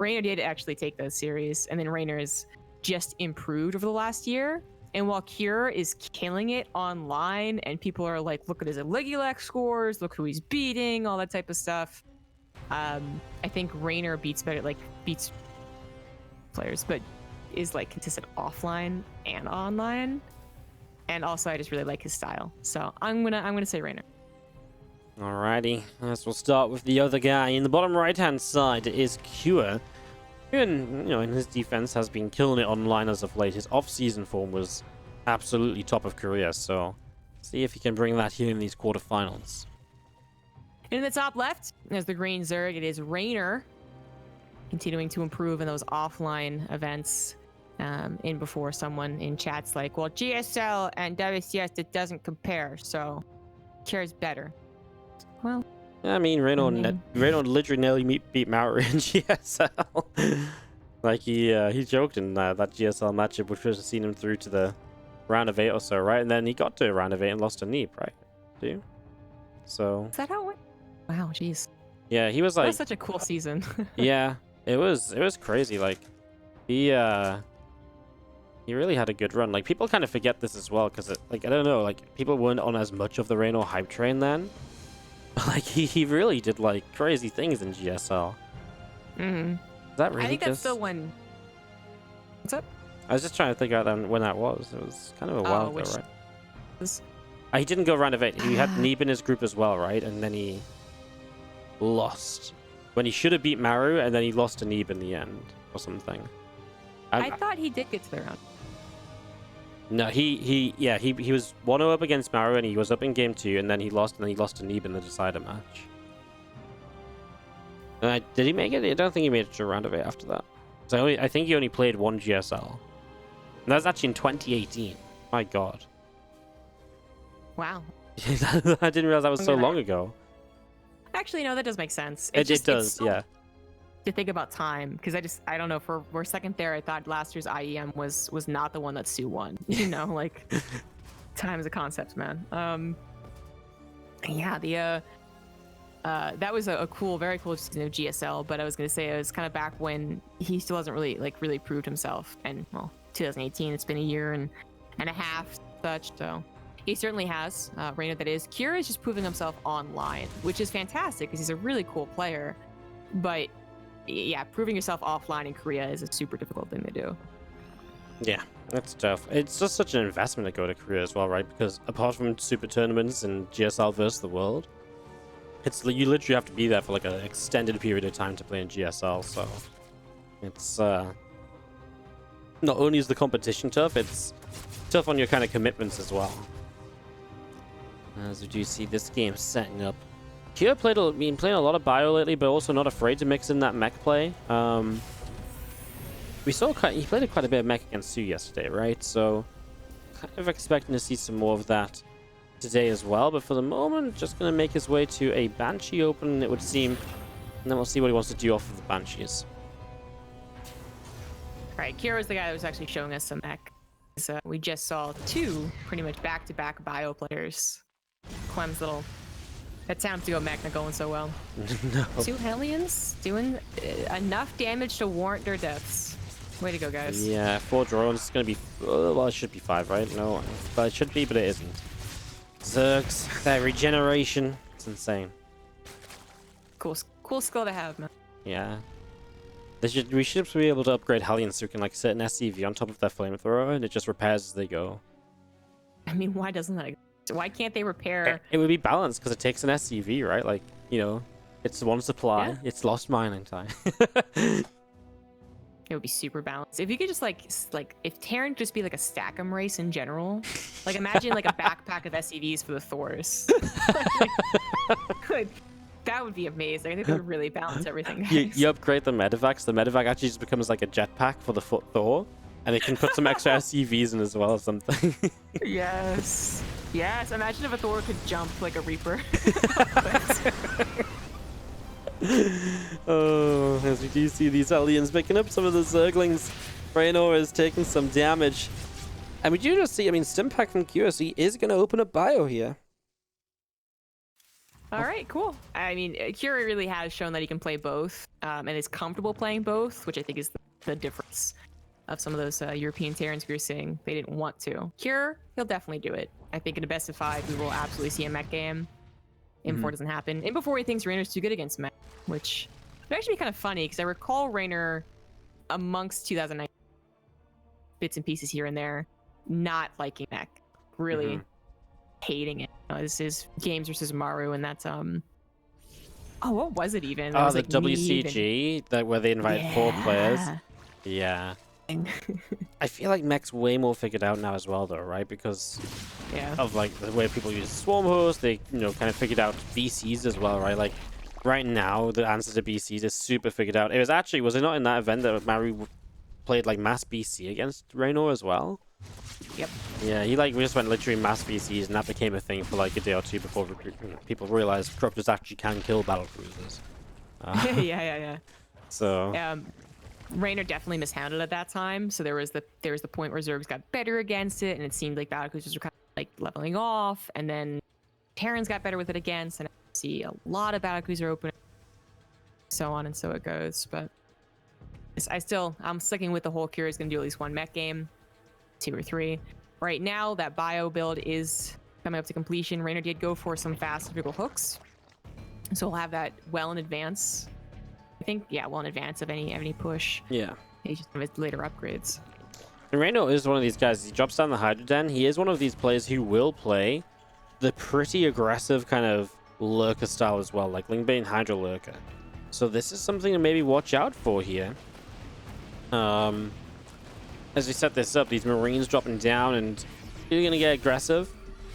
Reynor did actually take those series, and then Reynor is just improved over the last year. And while Cure is killing it online, and people are like, look at his Ligulac scores, look who he's beating, all that type of stuff. I think Reynor beats players, but is like consistent offline and online. And also, I just really like his style, so I'm gonna say Reynor. Alrighty, as we'll start with the other guy in the bottom right-hand side is Cure. And in his defense has been killing it online as of late. His off-season form was absolutely top of career, so see if he can bring that here in these quarterfinals. In the top left, as the green Zerg, it is Reynor, continuing to improve in those offline events. In before someone in chat's like, well, GSL and WCS, it doesn't compare, so Cure's better. Well, yeah, I mean, Reynor literally nearly beat Mauro in GSL. Like he joked in that GSL matchup, which would have seen him through to the round of 8 or so, right? And then he got to a round of 8 and lost to Neep, right? Do you? So. Is that how it went? Wow, jeez. Yeah, he was like. That was such a cool season. Yeah, it was crazy. Like he really had a good run. Like people kind of forget this as well because like I don't know, like people weren't on as much of the Reynor hype train then. Like he really did like crazy things in GSL. Mm-hmm. Is that really? I think that's the one. What's up? I was just trying to figure out when that was. It was kind of a while ago, right? Was... He didn't go round of 8. He had Neeb in his group as well, right? And then he lost when he should have beat Maru, and then he lost to Neeb in the end or something. I thought he did get to the round. No, he was 1-0 up against Maru, and he was up in game 2, and then he lost to Neeb in the decider match. Did he make it? I don't think he made it to a round of 8 after that. So I think he only played one GSL. And that was actually in 2018. My god. Wow. I didn't realize that was so long ago. Actually, no, that does make sense. It does, yeah. To think about time, because I don't know, for a second there, I thought last year's IEM was not the one that Sue won. Like time is a concept, man. Yeah, that was a cool, very cool season of GSL. But I was gonna say it was kind of back when he still hasn't really proved himself. And well, 2018, it's been a year and a half, such. So he certainly has. Reynor, that is. Cure is just proving himself online, which is fantastic because he's a really cool player. But yeah, proving yourself offline in Korea is a super difficult thing to do. Yeah, that's tough. It's just such an investment to go to Korea as well, right? Because apart from super tournaments and GSL versus the world, you literally have to be there for like an extended period of time to play in GSL. So it's not only is the competition tough, it's tough on your kind of commitments as well. As we do see this game setting up. Cure been playing a lot of bio lately, but also not afraid to mix in that mech play. We saw he played quite a bit of mech against Sue yesterday, right? So kind of expecting to see some more of that today as well. But for the moment, just going to make his way to a Banshee open, it would seem. And then we'll see what he wants to do off of the Banshees. Right, Cure is the guy that was actually showing us some mech. So we just saw 2 pretty much back-to-back bio players. Clem's little... That sounds to go mech not going so well. No. 2 Hellions doing enough damage to warrant their deaths. Way to go, guys. Yeah, 4 drones. It's going to be... well, it should be 5, right? No, but it should be, but it isn't. Zergs, that regeneration. It's insane. Cool skill to have, man. Yeah. We should be able to upgrade Hellions so we can like set an SCV on top of their flamethrower and it just repairs as they go. I mean, why doesn't that exist? Why can't they repair? It would be balanced because it takes an SCV, right? Like, it's one supply. Yeah. It's lost mining time. It would be super balanced. If you could just like if Terran just be like a stack 'em race in general. Like imagine like a backpack of SCVs for the Thors. That would be amazing. I think that would really balance everything. You upgrade the medevacs. The medevac actually just becomes like a jetpack for the Thor. And it can put some extra SCVs in as well or something. Yes. Yes. Imagine if a Thor could jump like a Reaper. Oh, as we do see these aliens picking up some of the Zerglings. Reynor is taking some damage. And we do just see, Stimpack from QSE is going to open a bio here. All right, cool. I mean, Kira really has shown that he can play both, and is comfortable playing both, which I think is the difference of some of those European Terrans we were seeing. They didn't want to. Cure, he'll definitely do it. I think in a best of 5, we will absolutely see a mech game. M4 doesn't happen. And before he thinks Reynor's too good against mech, which would actually be kind of funny, because I recall Reynor amongst 2019 bits and pieces here and there, not liking mech, really hating it. This is Games versus Maru, and that's oh, what was it even? Oh, was, the like, WCG, that where they invited 4 players. Yeah. I feel like mech's way more figured out now as well, though, right? Because of like the way people use swarm hosts, they kind of figured out BCs as well, right? Like right now, the answer to BCs is super figured out. It was actually, was it not in that event that Maru played like mass BC against Reynor as well? Yep. Yeah, we just went literally mass BCs, and that became a thing for like a day or two before people realized corruptors actually can kill battle cruisers. Yeah. So Reynor definitely mishandled at that time. So there was the point where Zergs got better against it, and it seemed like battlecruisers were kind of like leveling off, and then Terrans got better with it against, and I see a lot of battlecruiser open, so on and so it goes. But I'm sticking with the whole Cure is going to do at least one mech game, 2 or 3. Right now, that bio build is coming up to completion. Reynor did go for some fast vertical hooks, so we'll have that well in advance. I think, well in advance of any push. yeah. He's just one of his later upgrades. And Reynor is one of these guys. He drops down the Hydra Den. He is one of these players who will play the pretty aggressive kind of lurker style as well, like Lingbane Hydra lurker. So this is something to maybe watch out for here. As we set this up, these Marines dropping down and you're going to get aggressive.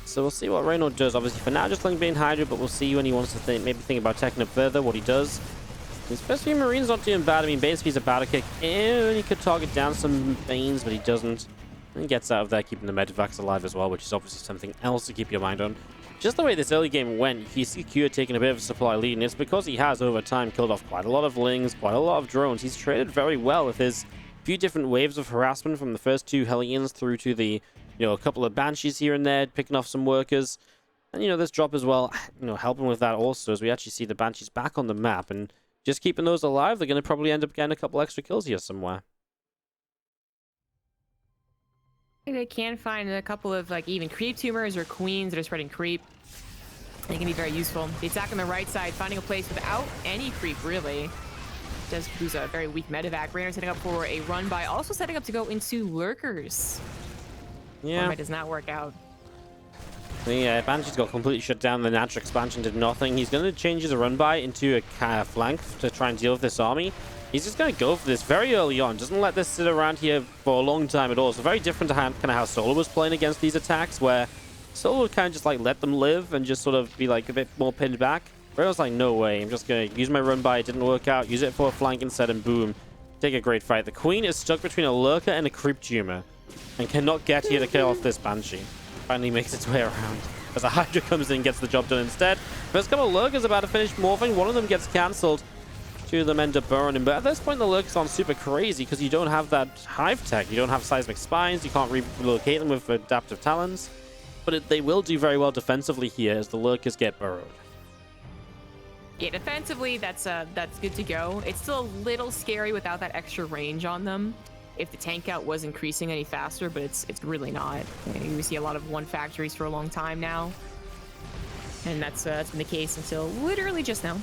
So we'll see what Reynor does. Obviously, for now, just Lingbane Hydra, but we'll see when he wants to maybe think about taking up further what he does. Especially Marine's not doing bad. I mean, basically he's a battle kick, and he could target down some Banes, but he doesn't. And he gets out of there, keeping the Medivacs alive as well, which is obviously something else to keep your mind on. Just the way this early game went, you see Q taking a bit of a supply lead, and it's because he has, over time, killed off quite a lot of Lings, quite a lot of drones. He's traded very well with his few different waves of harassment from the first 2 Hellions through to the, a couple of Banshees here and there, picking off some workers. And, this drop as well, helping with that also, as we actually see the Banshees back on the map, and just keeping those alive, they're going to probably end up getting a couple extra kills here somewhere. They can find a couple of like even creep tumors or queens that are spreading creep. They can be very useful. The attack on the right side, finding a place without any creep really. Does lose a very weak medevac. Reynor setting up for a run by, also setting up to go into lurkers. Yeah. That does not work out. The Banshee's got completely shut down. The natural expansion did nothing. He's going to change his run-by into a kind of flank to try and deal with this army. He's just going to go for this very early on. Doesn't let this sit around here for a long time at all. So very different to kind of how Solo was playing against these attacks, where Solo would kind of just like let them live and just sort of be like a bit more pinned back. Rayno's like, no way. I'm just going to use my run-by. It didn't work out. Use it for a flank instead, and boom. Take a great fight. The Queen is stuck between a lurker and a creep tumor and cannot get here to kill off this Banshee. Finally makes its way around as a Hydra comes in and gets the job done instead. First couple of lurkers about to finish morphing. One of them gets cancelled. 2 of them end up burning. But at this point, the lurkers aren't super crazy because you don't have that hive tech. You don't have seismic spines. You can't relocate them with adaptive talons. But they will do very well defensively here as the lurkers get burrowed. Yeah, defensively, that's good to go. It's still a little scary without that extra range on them. If the tank out was increasing any faster, but it's really not. We see a lot of 1 factories for a long time now, and that's been the case until literally just now.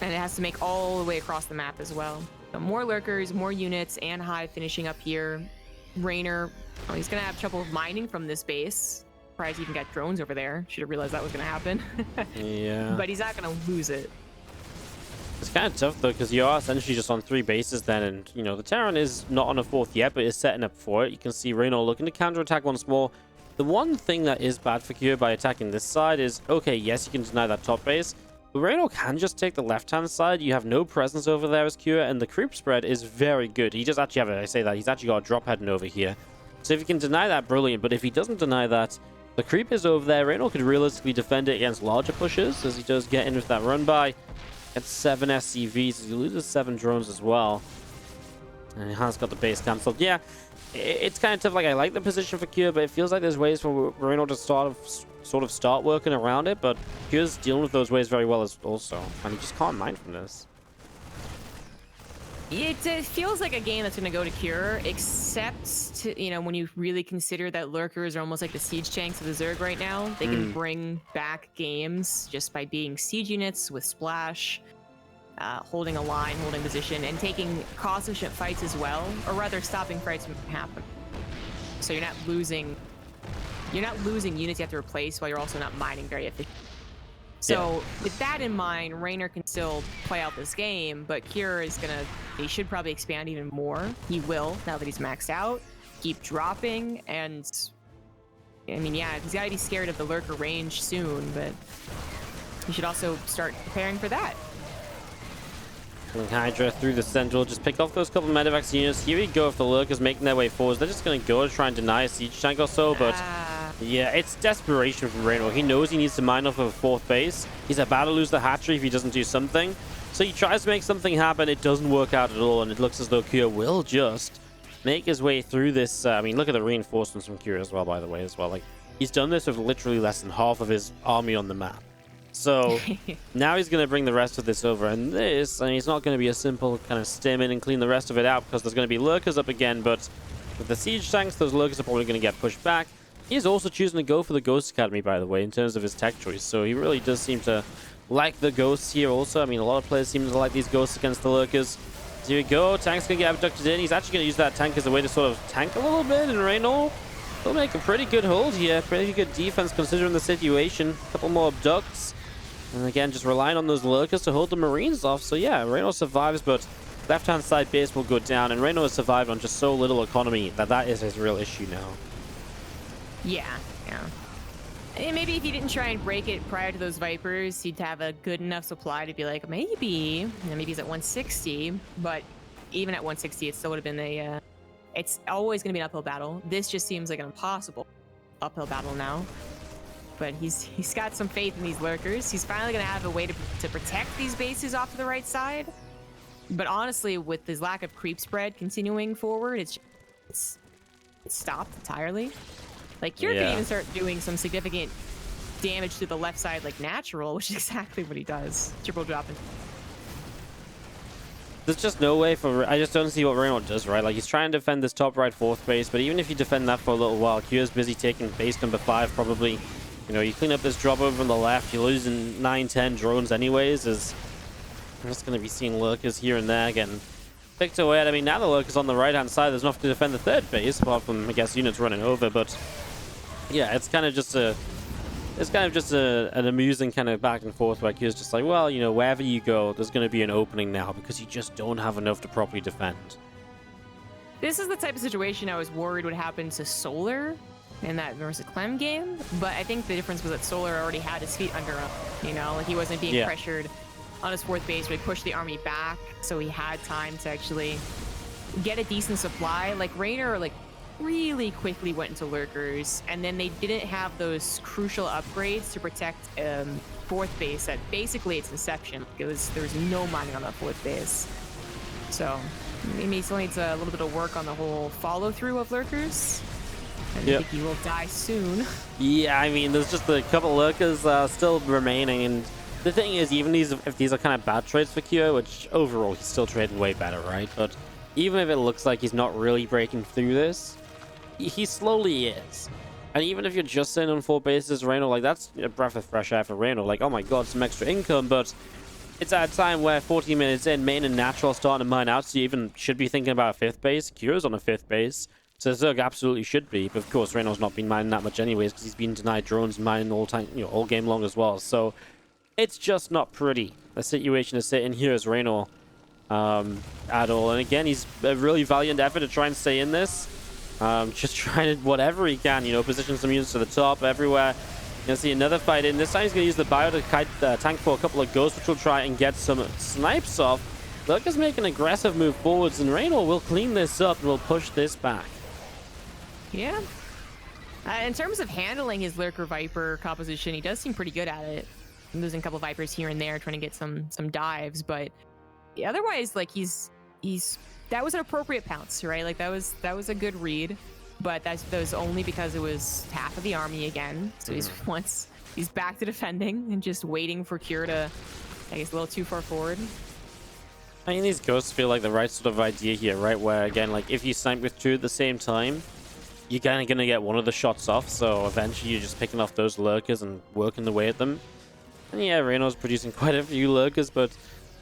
And it has to make all the way across the map as well. So more lurkers, more units, and hive finishing up here. Reynor, he's gonna have trouble mining from this base. Surprised he even got drones over there. Should have realized that was gonna happen. Yeah. But he's not gonna lose it. It's kind of tough, though, because you are essentially just on 3 bases then, and, the Terran is not on a 4th yet, but is setting up for it. You can see Reynor looking to counterattack once more. The one thing that is bad for Cure by attacking this side is, okay, yes, you can deny that top base, but Reynor can just take the left-hand side. You have no presence over there as Cure, and the creep spread is very good. He does actually have it, I say that, he's actually got a drop heading over here. So if he can deny that, brilliant, but if he doesn't deny that, the creep is over there. Reynor could realistically defend it against larger pushes, as he does get in with that run-by. Gets 7 SCVs. He loses 7 drones as well. And he has got the base cancelled. Yeah, it's kind of tough. Like, I like the position for Cure, but it feels like there's ways for Reynor to sort of sort of start working around it, but Cure's dealing with those waves very well as also, and he just can't mine from this. It feels like a game that's going to go to Cure, except you know, when you really consider that lurkers are almost like the siege tanks of the Zerg right now. They can bring back games just by being siege units with splash, holding a line, holding position, and taking cost-efficient fights as well, or rather stopping fights from happening. So you're not losing units you have to replace while you're also not mining very efficiently. So with that in mind, Reynor can still play out this game, but Cure is he should probably expand even more. He will, now that he's maxed out, keep dropping, and I mean, yeah, he's got to be scared of the lurker range soon, but he should also start preparing for that. Hydra through the central, just pick off those couple of medevacs units. Here we go. If the lurkers making their way forwards, they're just going to go to try and deny a siege tank or so, but yeah, it's desperation from Reynor. He knows he needs to mine off of a fourth base. He's about to lose the hatchery if he doesn't do something. So he tries to make something happen. It doesn't work out at all, and it looks as though Cure will just make his way through this. I mean, look at the reinforcements from Cure as well, by the way, as well. Like, he's done this with literally less than half of his army on the map. So now he's going to bring the rest of this over, and this, I mean, it's not going to be a simple kind of stem in and clean the rest of it out, because there's going to be lurkers up again, but with the siege tanks, those lurkers are probably going to get pushed back. He's also choosing to go for the Ghost Academy, by the way, in terms of his tech choice, so he really does seem to like the ghosts here also. I mean, a lot of players seem to like these ghosts against the lurkers. So here we go, tank's going to get abducted in. He's actually going to use that tank as a way to sort of tank a little bit, and Reynor will make a pretty good hold here, pretty good defense considering the situation. A couple more abducts. And again, just relying on those lurkers to hold the Marines off. So yeah, Reynor survives, but left-hand side base will go down. And Reynor has survived on just so little economy that is his real issue now. Yeah. And maybe if he didn't try and break it prior to those Vipers, he'd have a good enough supply to be like, maybe, you know, maybe he's at 160. But even at 160, it still would have been it's always going to be an uphill battle. This just seems like an impossible uphill battle now. But he's got some faith in these lurkers. He's finally going to have a way to protect these bases off to the right side. But honestly, with his lack of creep spread continuing forward, it's stopped entirely. Like, Cure can even start doing some significant damage to the left side, like natural, which is exactly what he does. Triple dropping. There's just no way for... I just don't see what Reynor does, right? Like, he's trying to defend this top right fourth base, but even if you defend that for a little while, Cure's busy taking base number 5, probably. You know, you clean up this drop over on the left, you're losing 9-10 drones anyways, as I'm just going to be seeing lurkers here and there getting picked away at. I mean, now the lurkers on the right-hand side, there's enough to defend the third base, apart from, I guess, units running over, but yeah, it's kind of just an amusing kind of back and forth where Cure's just like, well, you know, wherever you go, there's going to be an opening now, because you just don't have enough to properly defend. This is the type of situation I was worried would happen to Solar in that versus Clem game, but I think the difference was that Solar already had his feet under him. You know, like he wasn't being pressured on his fourth base, where he pushed the army back, so he had time to actually get a decent supply. Like Reynor, like really quickly went into lurkers, and then they didn't have those crucial upgrades to protect fourth base at basically its inception. There was no mining on that fourth base, so he still needs a little bit of work on the whole follow-through of lurkers. I think he will die soon. Yeah, I mean, there's just a couple lurkers still remaining, and the thing is, even if these are kind of bad trades for Cure, which overall he's still trading way better, right? But even if it looks like he's not really breaking through this, he slowly is. And even if you're just sitting on 4 bases, Reynor, like, that's a breath of fresh air for Reynor. Like, oh my god, some extra income, but it's at a time where 40 minutes in, main and natural are starting to mine out, so you even should be thinking about a 5th base. Cure's on a 5th base. So Zerg absolutely should be, but of course Reynor's not been mining that much anyways, because he's been denied drones and mining all time, you know, all game long as well. So it's just not pretty a situation to sit in here as Reynor at all. And again, he's a really valiant effort to try and stay in this, just trying to whatever he can, you know, position some units to the top everywhere. You're gonna see another fight in. This time he's gonna use the bio to tank for a couple of ghosts, which will try and get some snipes off. Lurker's make an aggressive move forwards, and Reynor will clean this up and will push this back. Yeah. In terms of handling his Lurker Viper composition, he does seem pretty good at it. Losing a couple Vipers here and there, trying to get some dives, but otherwise, like, he's that was an appropriate pounce, right? Like, that was a good read. but that was only because it was half of the army again. So he's back to defending and just waiting for Cure to, I guess, a little too far forward. I mean, these ghosts feel like the right sort of idea here, right? Where, again, like, if you snipe with 2 at the same time, you're kind of going to get one of the shots off, so eventually you're just picking off those lurkers and working the way at them. And yeah, Reynor's producing quite a few lurkers, but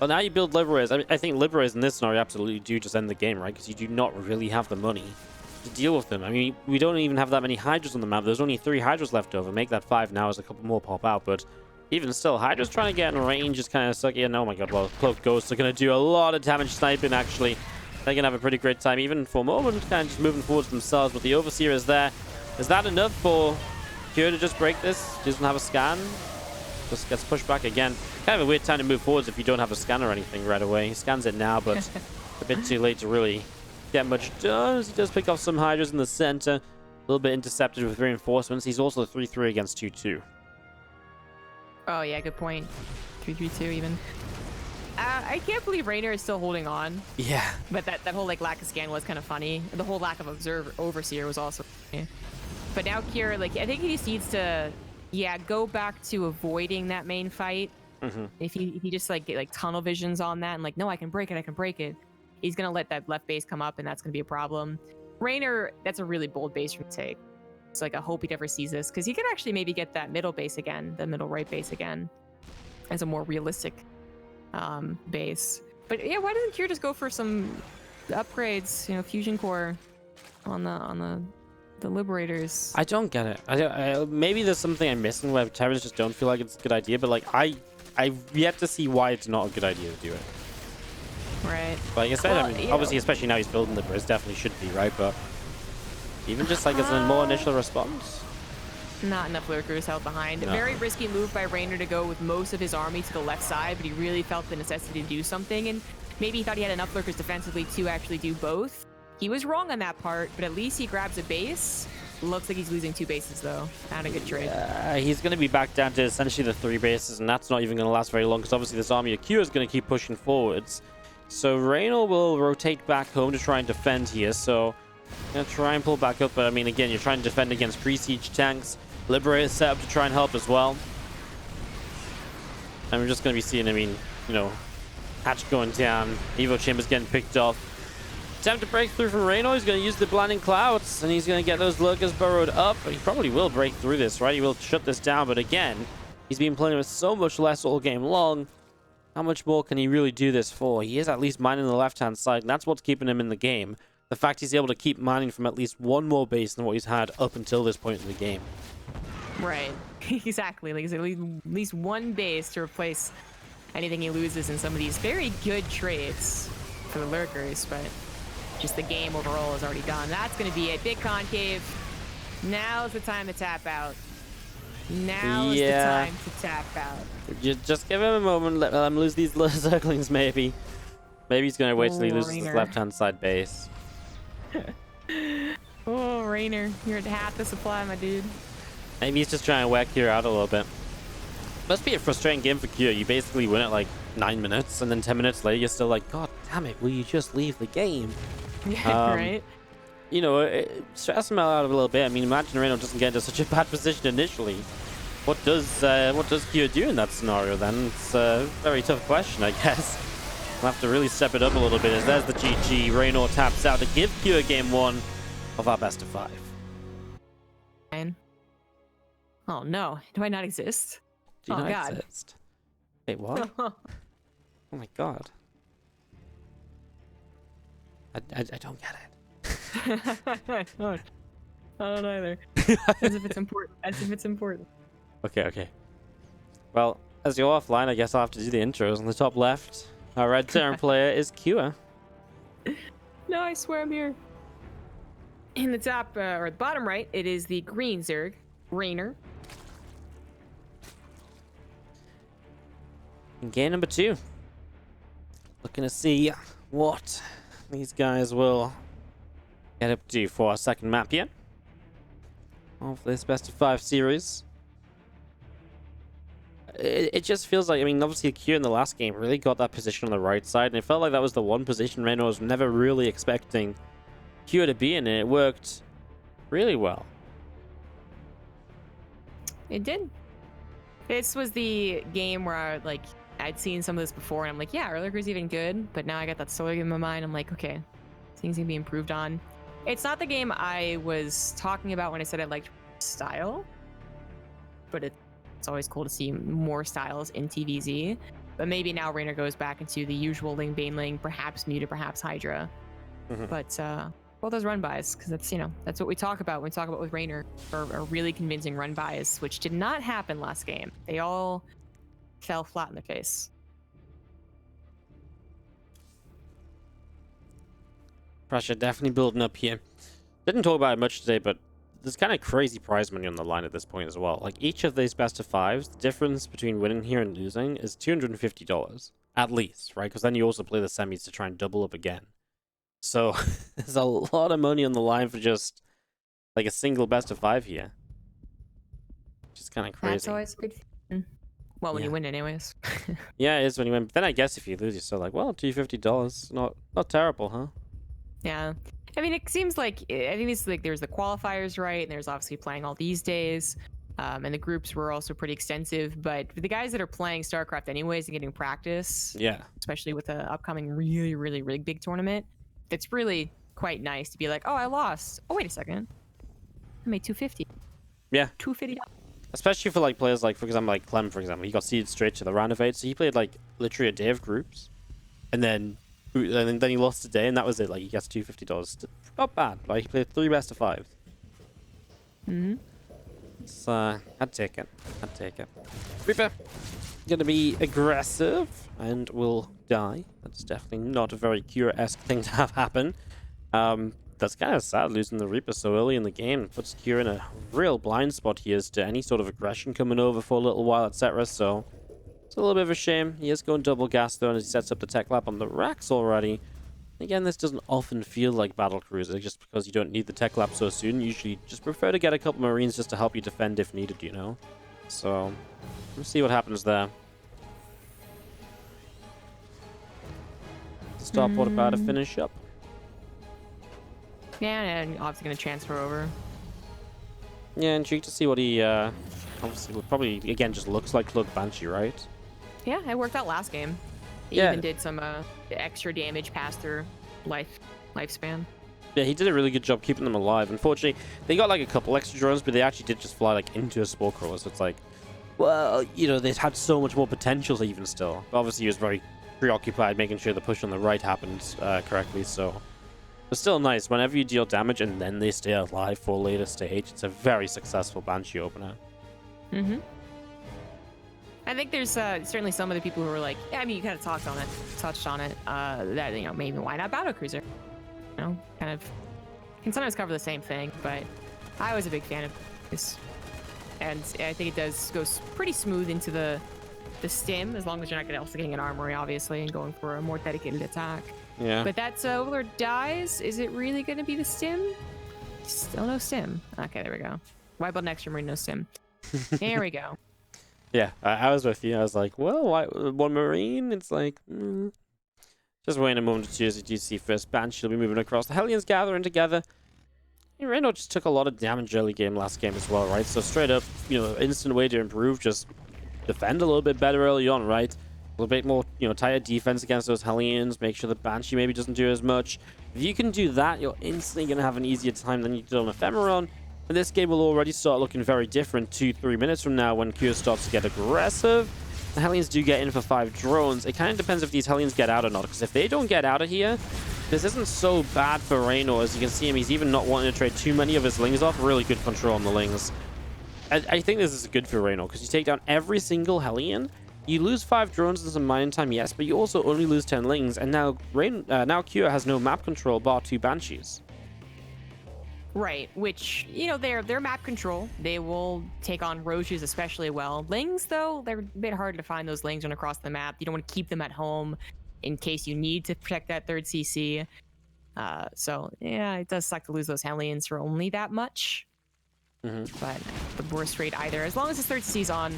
now you build Liberators. I think Liberators in this scenario absolutely do just end the game, right? Because you do not really have the money to deal with them. I mean, we don't even have that many Hydras on the map. There's only 3 Hydras left over. Make that 5 now as a couple more pop out, but even still, Hydra's trying to get in range is kind of sucky. And oh my god, well, Cloak Ghosts are going to do a lot of damage sniping, actually. They're going to have a pretty great time, even for a moment, kind of just moving forwards themselves. But the Overseer is there. Is that enough for Cure to just break this? Doesn't have a scan. Just gets pushed back again. Kind of a weird time to move forwards if you don't have a scan or anything right away. He scans it now, but a bit too late to really get much done. He does pick off some Hydras in the center. A little bit intercepted with reinforcements. He's also 3-3 against 2-2. Oh yeah, good point. 3-3-2 even. I can't believe Reynor is still holding on. Yeah. But that whole like lack of scan was kind of funny. The whole lack of Overseer was also funny. But now Cure, like, I think he just needs to, go back to avoiding that main fight. If he just like get like tunnel visions on that and like, no, I can break it. He's gonna let that left base come up, and that's gonna be a problem. Reynor, that's a really bold base for him to take. It's like, I hope he never sees this, because he could actually maybe get that middle base again, the middle right base again, as a more realistic base. But yeah, why doesn't Cure just go for some upgrades? You know, Fusion Core on the Liberators. I don't get it. Maybe there's something I'm missing where Terrans just don't feel like it's a good idea. But like, I've yet to see why it's not a good idea to do it. Right. But like I said, I mean, obviously, especially now he's building the Liberators, definitely should be, right? But even just like as a more initial response. Not enough lurkers held behind. No. Very risky move by Reynor to go with most of his army to the left side, but he really felt the necessity to do something, and maybe he thought he had enough lurkers defensively to actually do both. He was wrong on that part, but at least he grabs a base. Looks like he's losing 2 bases though. Not a good trade. He's going to be back down to essentially the 3 bases, and that's not even going to last very long, because obviously this army of Q is going to keep pushing forwards. So Reynor will rotate back home to try and defend here. So going to try and pull back up, but I mean, again, you're trying to defend against pre-siege tanks. Liberator set up to try and help as well. And we're just going to be seeing, I mean, you know, hatch going down, Evo Chambers getting picked off. Attempt to break through from Reynor. He's going to use the blinding clouds, and he's going to get those lurkers burrowed up. He probably will break through this, right? He will shut this down, but again, he's been playing with so much less all game long. How much more can he really do this for? He is at least mining the left-hand side, and that's what's keeping him in the game. The fact he's able to keep mining from at least one more base than what he's had up until this point in the game. Right. Exactly. Like, at least one base to replace anything he loses in some of these very good trades for the lurkers, but just the game overall is already done. That's going to be it. Big concave. Now's the time to tap out. Now is the time to tap out. Just give him a moment. Let him lose these circlings, maybe. Maybe he's going to wait till he loses his left-hand side base. Oh, Reynor, you're at half the supply, my dude. Maybe he's just trying to whack Cure out a little bit. Must be a frustrating game for Cure. You basically win at like 9 minutes, and then 10 minutes later, you're still like, God damn it, will you just leave the game? Yeah, right? You know, stress him out a little bit. I mean, imagine Reynor doesn't get into such a bad position initially. What does Cure do in that scenario then? It's a very tough question, I guess. We'll have to really step it up a little bit, as there's the GG. Reynor taps out to give Cure game 1 of our best of 5. Oh no, do I not exist? Do you not exist? Wait, what? Oh my god. I don't get it. I don't either. As if it's important. As if it's important. Okay. Well, as you're offline, I guess I'll have to do the intros. On the top left, our red Terran player is Cure. No, I swear I'm here. In the top, or the bottom right, it is the green Zerg, Reynor. And game number 2. Looking to see what these guys will get up to for our second map here of this best of 5 series. It just feels like, I mean, obviously Cure in the last game really got that position on the right side, and it felt like that was the one position Reynor was never really expecting Cure to be in, and it worked really well. It did. This was the game where I'd seen some of this before, and I'm like, yeah, earlier was even good, but now I got that solar game in my mind. I'm like, okay, things can be improved on. It's not the game I was talking about when I said I liked style, but it's always cool to see more styles in TVZ. But maybe now Reynor goes back into the usual Ling, Baneling, perhaps Muta, perhaps Hydra. But well, those run bys, because that's what we talk about when we talk about with Reynor, are really convincing run bys, which did not happen last game. They all fell flat in their face. Pressure definitely building up here. Didn't talk about it much today, but there's kind of crazy prize money on the line at this point as well. Like each of these best of fives, the difference between winning here and losing is $250 at least, right? Because then you also play the semis to try and double up again. So there's a lot of money on the line for just like a single best of five here, which is kind of crazy. That's always a good feeling. Well, when you win, anyways. Yeah, it is when you win. But then I guess if you lose, you're still like, well, $250, not terrible, huh? Yeah. I mean, it seems like, I think it's like there's the qualifiers, right? And there's obviously playing all these days. And the groups were also pretty extensive. But for the guys that are playing StarCraft anyways and getting practice, especially with the upcoming really, really, really big tournament, it's really quite nice to be like, oh, I lost. Oh, wait a second. I made $250. Yeah. $250. Especially for like players like, for example, like Clem, for example. He got seeded straight to the round of 8. So he played like literally a day of groups. And then he lost a day, and that was it. Like, he gets $250. Not bad. Like, he played 3 best of 5. It's, I'd take it. Reaper, gonna be aggressive and will die. That's definitely not a very Cure-esque thing to have happen. That's kind of sad, losing the Reaper so early in the game. Puts Cure in a real blind spot he is to any sort of aggression coming over for a little while, etc. So it's a little bit of a shame. He is going double gas though, and he sets up the tech lab on the racks already. Again, this doesn't often feel like Battle Cruiser, just because you don't need the tech lab so soon. Usually just prefer to get a couple Marines just to help you defend if needed, you know? So, let's see what happens there. Stop what about to finish up? Yeah, and obviously going to transfer over. Yeah, intrigued to see what he, obviously, probably, again, just looks like Cloak Banshee, right? Yeah, it worked out last game. He even did some extra damage past their lifespan. Yeah, he did a really good job keeping them alive. Unfortunately, they got like a couple extra drones, but they actually did just fly like into a spore crawler. So it's like, well, you know, they had so much more potential even still. But obviously, he was very preoccupied making sure the push on the right happened correctly. So it's still nice. Whenever you deal damage and then they stay alive for a later stage, it's a very successful Banshee opener. I think there's certainly some of the people who are like, yeah, I mean, you kind of touched on it, that, you know, maybe why not Battle Cruiser? You know, kind of can sometimes cover the same thing, but I was a big fan of this. And I think it does go pretty smooth into the stim, as long as you're not also getting an armory, obviously, and going for a more dedicated attack. Yeah. But that's Overlord dies. Is it really going to be the stim? Still no stim. Okay, there we go. Why about next Marine, no stim? There we go. Yeah, I was with you. I was like, well, why, one Marine? It's like, just waiting a moment to choose a GC first. Banshee will be moving across. The Hellions gathering together. Reynor just took a lot of damage early game last game as well, right? So straight up, you know, instant way to improve. Just defend a little bit better early on, right? A little bit more, you know, tighter defense against those Hellions. Make sure the Banshee maybe doesn't do as much. If you can do that, you're instantly going to have an easier time than you did on Ephemeron. And this game will already start looking very different 2-3 minutes from now when Cure starts to get aggressive. The Hellions do get in for 5 drones. It kind of depends if these Hellions get out or not, because if they don't get out of here, this isn't so bad for Reynor. As you can see him, he's even not wanting to trade too many of his Lings off. Really good control on the Lings. I think this is good for Reynor, because you take down every single Hellion. You lose 5 drones and some mining time, yes, but you also only lose 10 Lings, and now now Cure has no map control bar 2 Banshees. Right, which, you know, they're map control. They will take on Roaches especially well. Lings, though, they're a bit hard to find those Lings run across the map. You don't want to keep them at home in case you need to protect that third CC. So, yeah, it does suck to lose those Hellions for only that much. But the worst rate either, as long as his third CC's on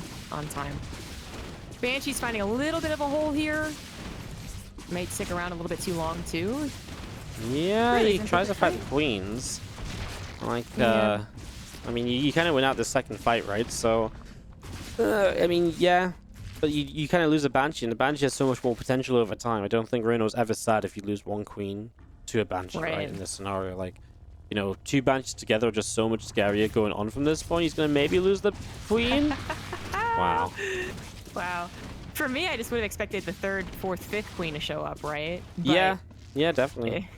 time. Banshee's finding a little bit of a hole here. Might stick around a little bit too long, too. Yeah, he tries to fight the Queens. Like, Yeah. I mean, you kind of went out the second fight, right? So, I mean, yeah. But you kind of lose a Banshee, and the Banshee has so much more potential over time. I don't think Reynor's ever sad if you lose one Queen to a Banshee, right? In this scenario, like, you know, two Banshees together are just so much scarier going on from this point. He's going to maybe lose the Queen. Wow. Wow. For me, I just would have expected the third, fourth, fifth Queen to show up, right? But yeah, definitely.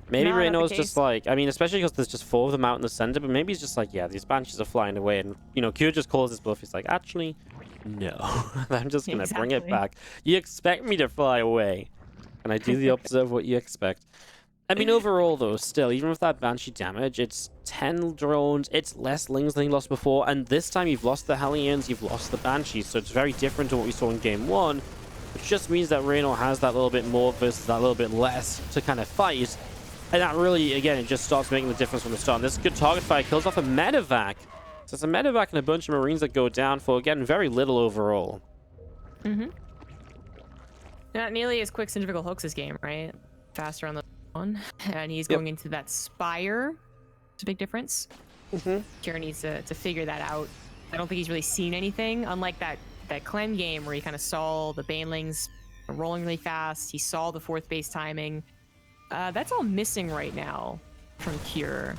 Maybe not Reynor's the just case. like, I mean, especially because there's just 4 of them out in the center, but maybe he's just like, yeah, these Banshees are flying away. And, you know, Q just calls his bluff. He's like, actually, no. I'm just going to bring it Exactly. back. You expect me to fly away. And I do the opposite of what you expect. I mean, overall, though, still, even with that Banshee damage, it's 10 drones, it's less Lings than you lost before, and this time you've lost the Hellions, you've lost the Banshees, so it's very different to what we saw in Game 1, which just means that Reynor has that little bit more versus that little bit less to kind of fight. And that really, again, it just starts making the difference from the start. And this is good target fire, kills off a medevac. So it's a medevac and a bunch of Marines that go down for, again, very little overall. Mm-hmm. Not nearly as quick centrifugal hooks this game, right? Faster on the one. And he's going into that Spire. It's a big difference. Kieran needs to figure that out. I don't think he's really seen anything, unlike that Clem game where he kind of saw the Banelings rolling really fast. He saw the fourth base timing. That's all missing right now from Cure.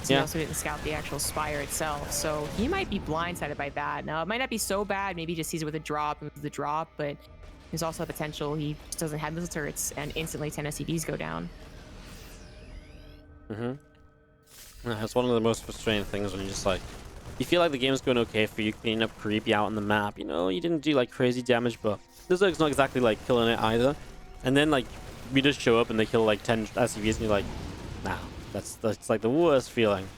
So he also didn't scout the actual Spire itself, so he might be blindsided by that. Now, it might not be so bad. Maybe he just sees it with a drop and with the drop, but there's also a potential he just doesn't have missile turrets and instantly 10 SCVs go down. That's one of the most frustrating things when you just like, you feel like the game's going okay for you, cleaning up creepy out on the map. You know, you didn't do like crazy damage, but this looks not exactly like killing it either. And then like, we just show up and they kill like 10 SCVs and you're like, nah, that's like the worst feeling.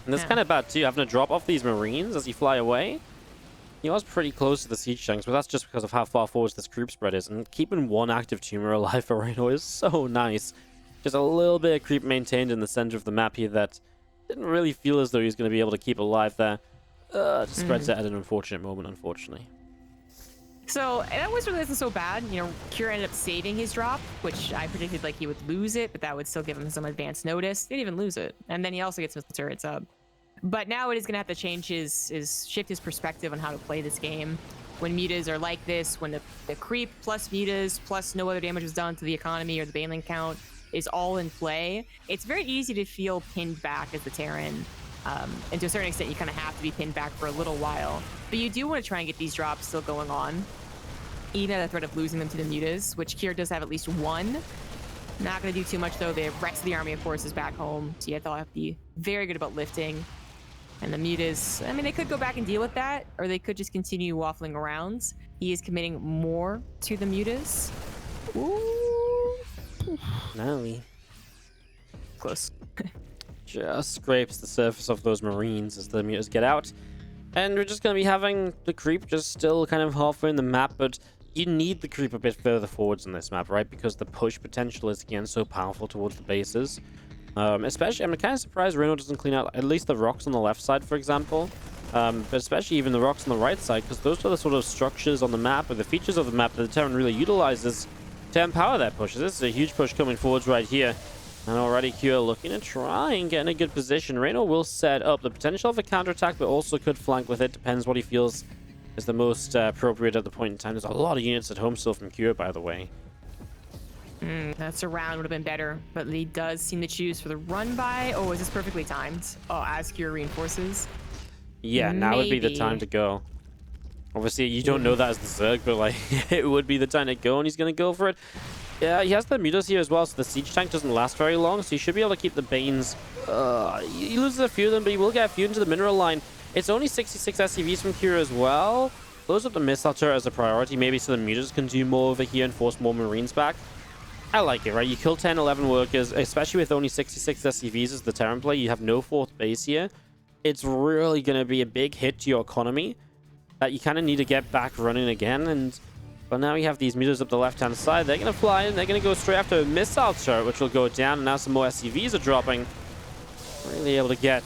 And that's kind of bad too, having to drop off these Marines as you fly away. He was pretty close to the siege tanks, but that's just because of how far forward this creep spread is. And keeping one active tumor alive for Reynor is so nice. Just a little bit of creep maintained in the center of the map here that didn't really feel as though he was going to be able to keep alive there. Just spreads it at an unfortunate moment, unfortunately. So that wasn't so bad. You know, Cure ended up saving his drop, which I predicted like he would lose it, but that would still give him some advance notice. Didn't even lose it, and then he also gets missile turrets up. But now it is gonna have to change shift his perspective on how to play this game. When mutas are like this, when the creep plus mutas plus no other damage was done to the economy or the Baneling count is all in play, it's very easy to feel pinned back as the Terran. And to a certain extent, you kind of have to be pinned back for a little while. But you do want to try and get these drops still going on, even at the threat of losing them to the mutas, which Kier does have at least one. Not going to do too much, though. The rest of the army, of course, is back home. So yeah, they'll have to be very good about lifting. And the mutas, I mean, they could go back and deal with that, or they could just continue waffling around. He is committing more to the mutas. Ooh. No, Close. just scrapes the surface of those Marines as the mutas get out. And we're just going to be having the creep just still kind of halfway in the map, but you need the creep a bit further forwards in this map, right? Because the push potential is, again, so powerful towards the bases. Especially, I'm kind of surprised Reynor doesn't clean out at least the rocks on the left side, for example. But especially even the rocks on the right side, because those are the sort of structures on the map, or the features of the map that the Terran really utilizes to empower that push. This is a huge push coming forwards right here. And already Q looking to try and get in a good position. Reynor will set up the potential of a counterattack, but also could flank with it. Depends what he feels is the most appropriate at the point in time. There's a lot of units at home still from Q, by the way. That's a round would have been better, but he does seem to choose for the run by. Oh, is this perfectly timed? Oh, as Q reinforces. Yeah, now would be the time to go. Obviously, you don't know that as the Zerg, but like it would be the time to go, and he's going to go for it. Yeah, he has the mutas here as well, so the siege tank doesn't last very long, so he should be able to keep the Banes. He loses a few of them, but he will get a few into the mineral line. It's only 66 SCVs from Kira as well. Close up the missile turret as a priority, maybe so the mutas can do more over here and force more Marines back. I like it, right? You kill 10, 11 workers, especially with only 66 SCVs as the Terran play. You have no fourth base here. It's really going to be a big hit to your economy that you kind of need to get back running again. But now we have these mutas up the left-hand side. They're going to fly in. They're going to go straight after a missile turret, which will go down. And now some more SCVs are dropping. Really able to get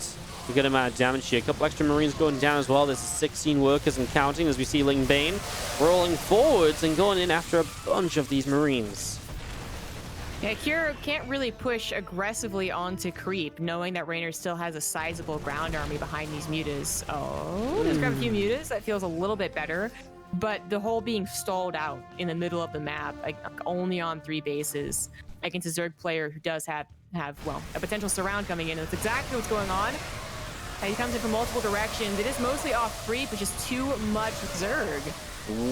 a good amount of damage here. A couple extra Marines going down as well. This is 16 workers and counting as we see Ling Bane rolling forwards and going in after a bunch of these Marines. Yeah, Kira can't really push aggressively onto creep, knowing that Reynor still has a sizable ground army behind these mutas. Oh, just grab a few mutas. That feels a little bit better. But the whole being stalled out in the middle of the map, like only on 3 bases, against a Zerg player who does have well, a potential surround coming in. And that's exactly what's going on. He comes in from multiple directions. It is mostly off creep, but just too much Zerg.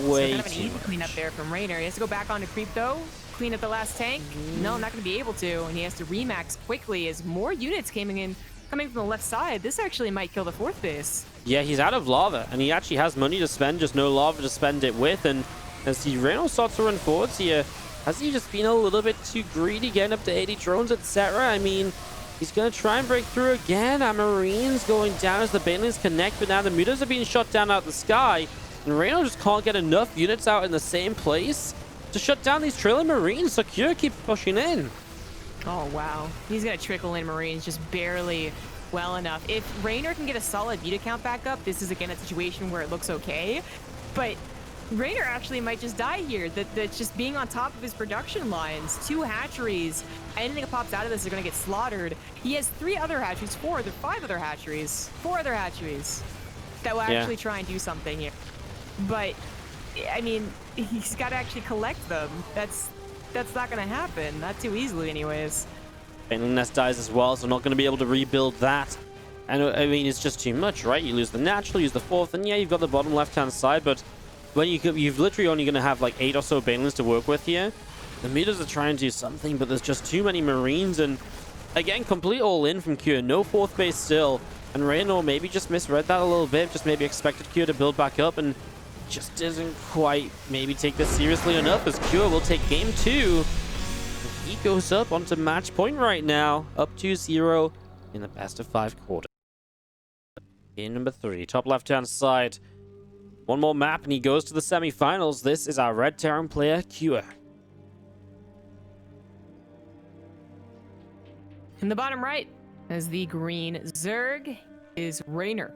Way so kind of an easy cleanup there from Reynor. He has to go back onto creep though. Clean up the last tank. No, not going to be able to, and he has to remax quickly as more units coming from the left side. This actually might kill the 4th base. Yeah, he's out of lava, and he actually has money to spend, just no lava to spend it with. And as the Reynor starts to run forwards here, has he just been a little bit too greedy, getting up to 80 drones, etc.? I mean, he's going to try and break through again. Our Marines going down as the Banelings connect, but now the mutas are being shot down out the sky, and Reynor just can't get enough units out in the same place to shut down these trailing Marines, so Kira keeps pushing in. Oh, wow. He's going to trickle in Marines just barely well enough. If Reynor can get a solid muta count back up, this is again a situation where it looks okay. But Reynor actually might just die here. That's just being on top of his production lines. 2 hatcheries. Anything that pops out of this is going to get slaughtered. He has 3 other hatcheries, 4 other 5 other hatcheries, 4 other hatcheries that will actually try and do something here. But I mean, he's got to actually collect them. That's not going to happen. Not too easily, anyways. Baneling Nest dies as well, so not going to be able to rebuild that. And I mean, it's just too much, right? You lose the natural, use the 4th, and yeah, you've got the bottom left-hand side, but when you've literally only going to have like 8 or so Banelings to work with here. The meters are trying to do something, but there's just too many Marines, and again, complete all-in from Cure. No 4th base still, and Reynor maybe just misread that a little bit, just maybe expected Cure to build back up, and just doesn't quite maybe take this seriously enough, as Cure will take game 2. He goes up onto match point right now, up 2-0 in the best of 5 quarter. Game number 3, top left-hand side. One more map and he goes to the semi-finals. This is our Red Terran player, Cure. In the bottom right, as the green Zerg, is Reynor.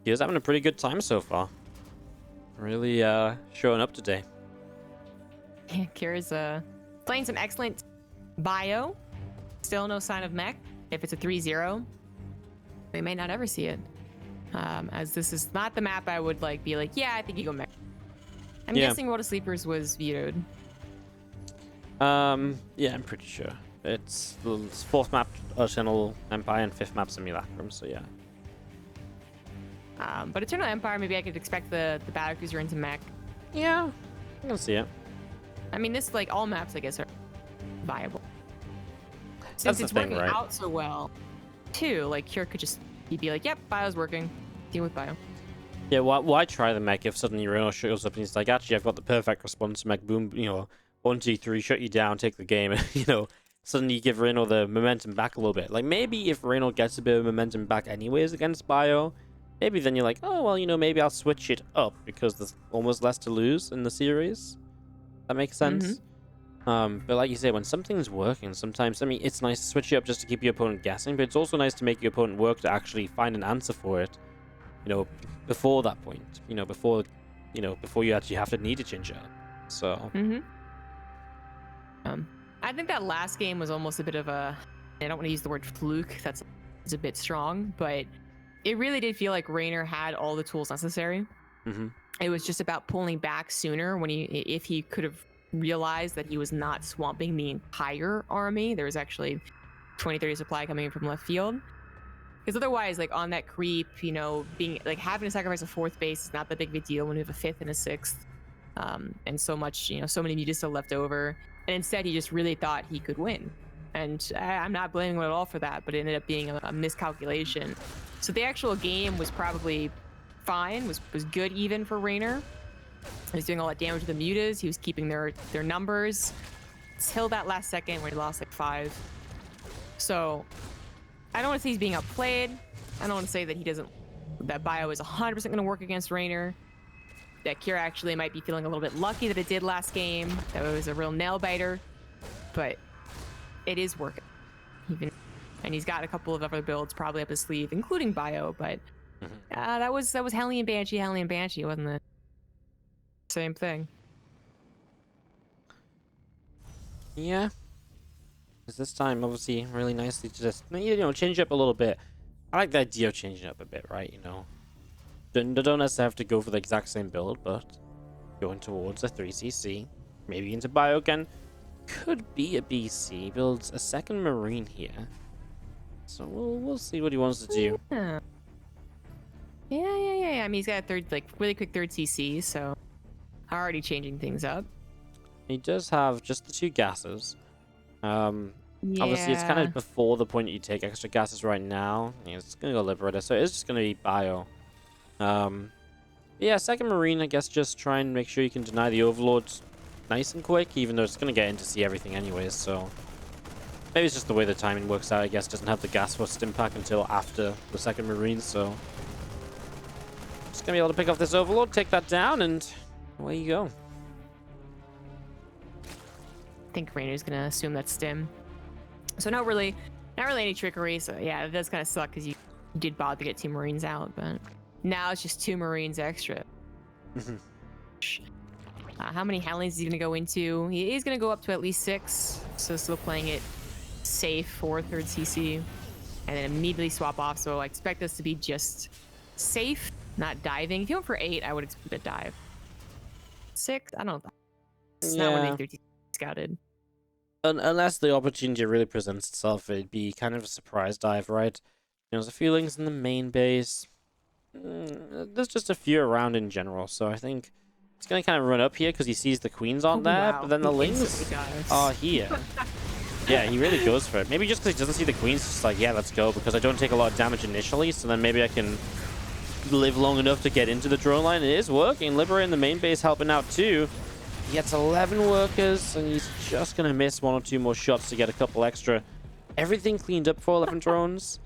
Cure's having a pretty good time so far. Really showing up today. Yeah, Kira's playing some excellent bio. Still no sign of mech. If it's a 3-0, we may not ever see it. As this is not the map I would be like, yeah, I think you go mech. I'm guessing World of Sleepers was vetoed. Yeah, I'm pretty sure. It's the 4th map, Eternal Empire, and 5th map, Simulacrum, so yeah. But Eternal Empire, maybe I could expect the battlecruiser into mech. Yeah, I can see it. I mean, this, all maps, I guess, are viable. Since it's working out so well, too, Cure could just, he'd be like, yep, bio's working. Deal with bio. Yeah, why try the mech if suddenly Reynor shows up and he's like, actually, I've got the perfect response to mech, boom, 1, 2, 3, shut you down, take the game, and, suddenly you give Reynor the momentum back a little bit. Maybe if Reynor gets a bit of momentum back anyways against bio, maybe then you're like, oh, well, maybe I'll switch it up because there's almost less to lose in the series. That makes sense. But like you say, when something's working, sometimes, I mean, it's nice to switch it up just to keep your opponent guessing, but it's also nice to make your opponent work to actually find an answer for it, before that point, before you actually have to need to change it up. So. I think that last game was almost a bit of a, I don't want to use the word fluke, that's a bit strong, but it really did feel like Reynor had all the tools necessary. It was just about pulling back sooner if he could have realized that he was not swamping the entire army. There was actually 20-30 supply coming in from left field. Because otherwise, on that creep, being having to sacrifice a 4th base is not that big of a deal when you have a 5th and a 6th. And so much, so many mutas still left over. And instead, he just really thought he could win. And I'm not blaming him at all for that, but it ended up being a miscalculation. So the actual game was probably fine, was good even for Reynor. He was doing all that damage to the mutas. He was keeping their numbers till that last second where he lost 5. So I don't want to say he's being outplayed. I don't want to say that that bio is 100% going to work against Reynor. That Kira actually might be feeling a little bit lucky that it did last game. That it was a real nail biter, but it is working. And he's got a couple of other builds probably up his sleeve, including bio. But that was Hellion Banshee, wasn't it? Same thing. Yeah. Because this time, obviously, really nicely to just, change up a little bit. I like the idea of changing up a bit, right? Don't necessarily have to go for the exact same build, but going towards a 3cc, maybe into Biogen. Could be a BC. Builds a second Marine here. So we'll see what he wants to do. Yeah. Yeah. I mean, he's got a third, like, really quick third CC, so already changing things up. He does have just the 2 gases. Obviously, it's kind Yeah. of before the point you take extra gases right now. Yeah, it's going to go Liberator, so it's just going to be Bio. Yeah, second Marine, I guess, just try and make sure you can deny the Overlord nice and quick, even though it's going to get in to see everything anyways, so... Maybe it's just the way the timing works out, I guess. Doesn't have the gas first impact until after the second Marine, so... Just going to be able to pick off this Overlord, take that down, and away you go. I think Reynor's gonna assume that's stim. So not really any trickery. So yeah, it does kind of suck because you did bother to get 2 Marines out, but now it's just 2 Marines extra. How many handlings is he gonna go into? He is gonna go up to at least 6, so still playing it safe for third CC, and then immediately swap off. So I expect this to be just safe, not diving. If you went for 8, I would expect a dive. 6, I don't know. It's not what they 13 scouted. Unless the opportunity really presents itself, it'd be kind of a surprise dive, right? There's a few lings in the main base. There's just a few around in general, so I think he's going to kind of run up here because he sees the queens on there, Wow. but then the lings are here. Yeah, he really goes for it. Maybe just because he doesn't see the queens, just like, yeah, let's go, because I don't take a lot of damage initially, so then maybe I can live long enough to get into the drone line. It is working. Liberating the main base helping out too. He gets 11 workers, and he's just going to miss 1 or 2 more shots to get a couple extra. Everything cleaned up for 11 drones.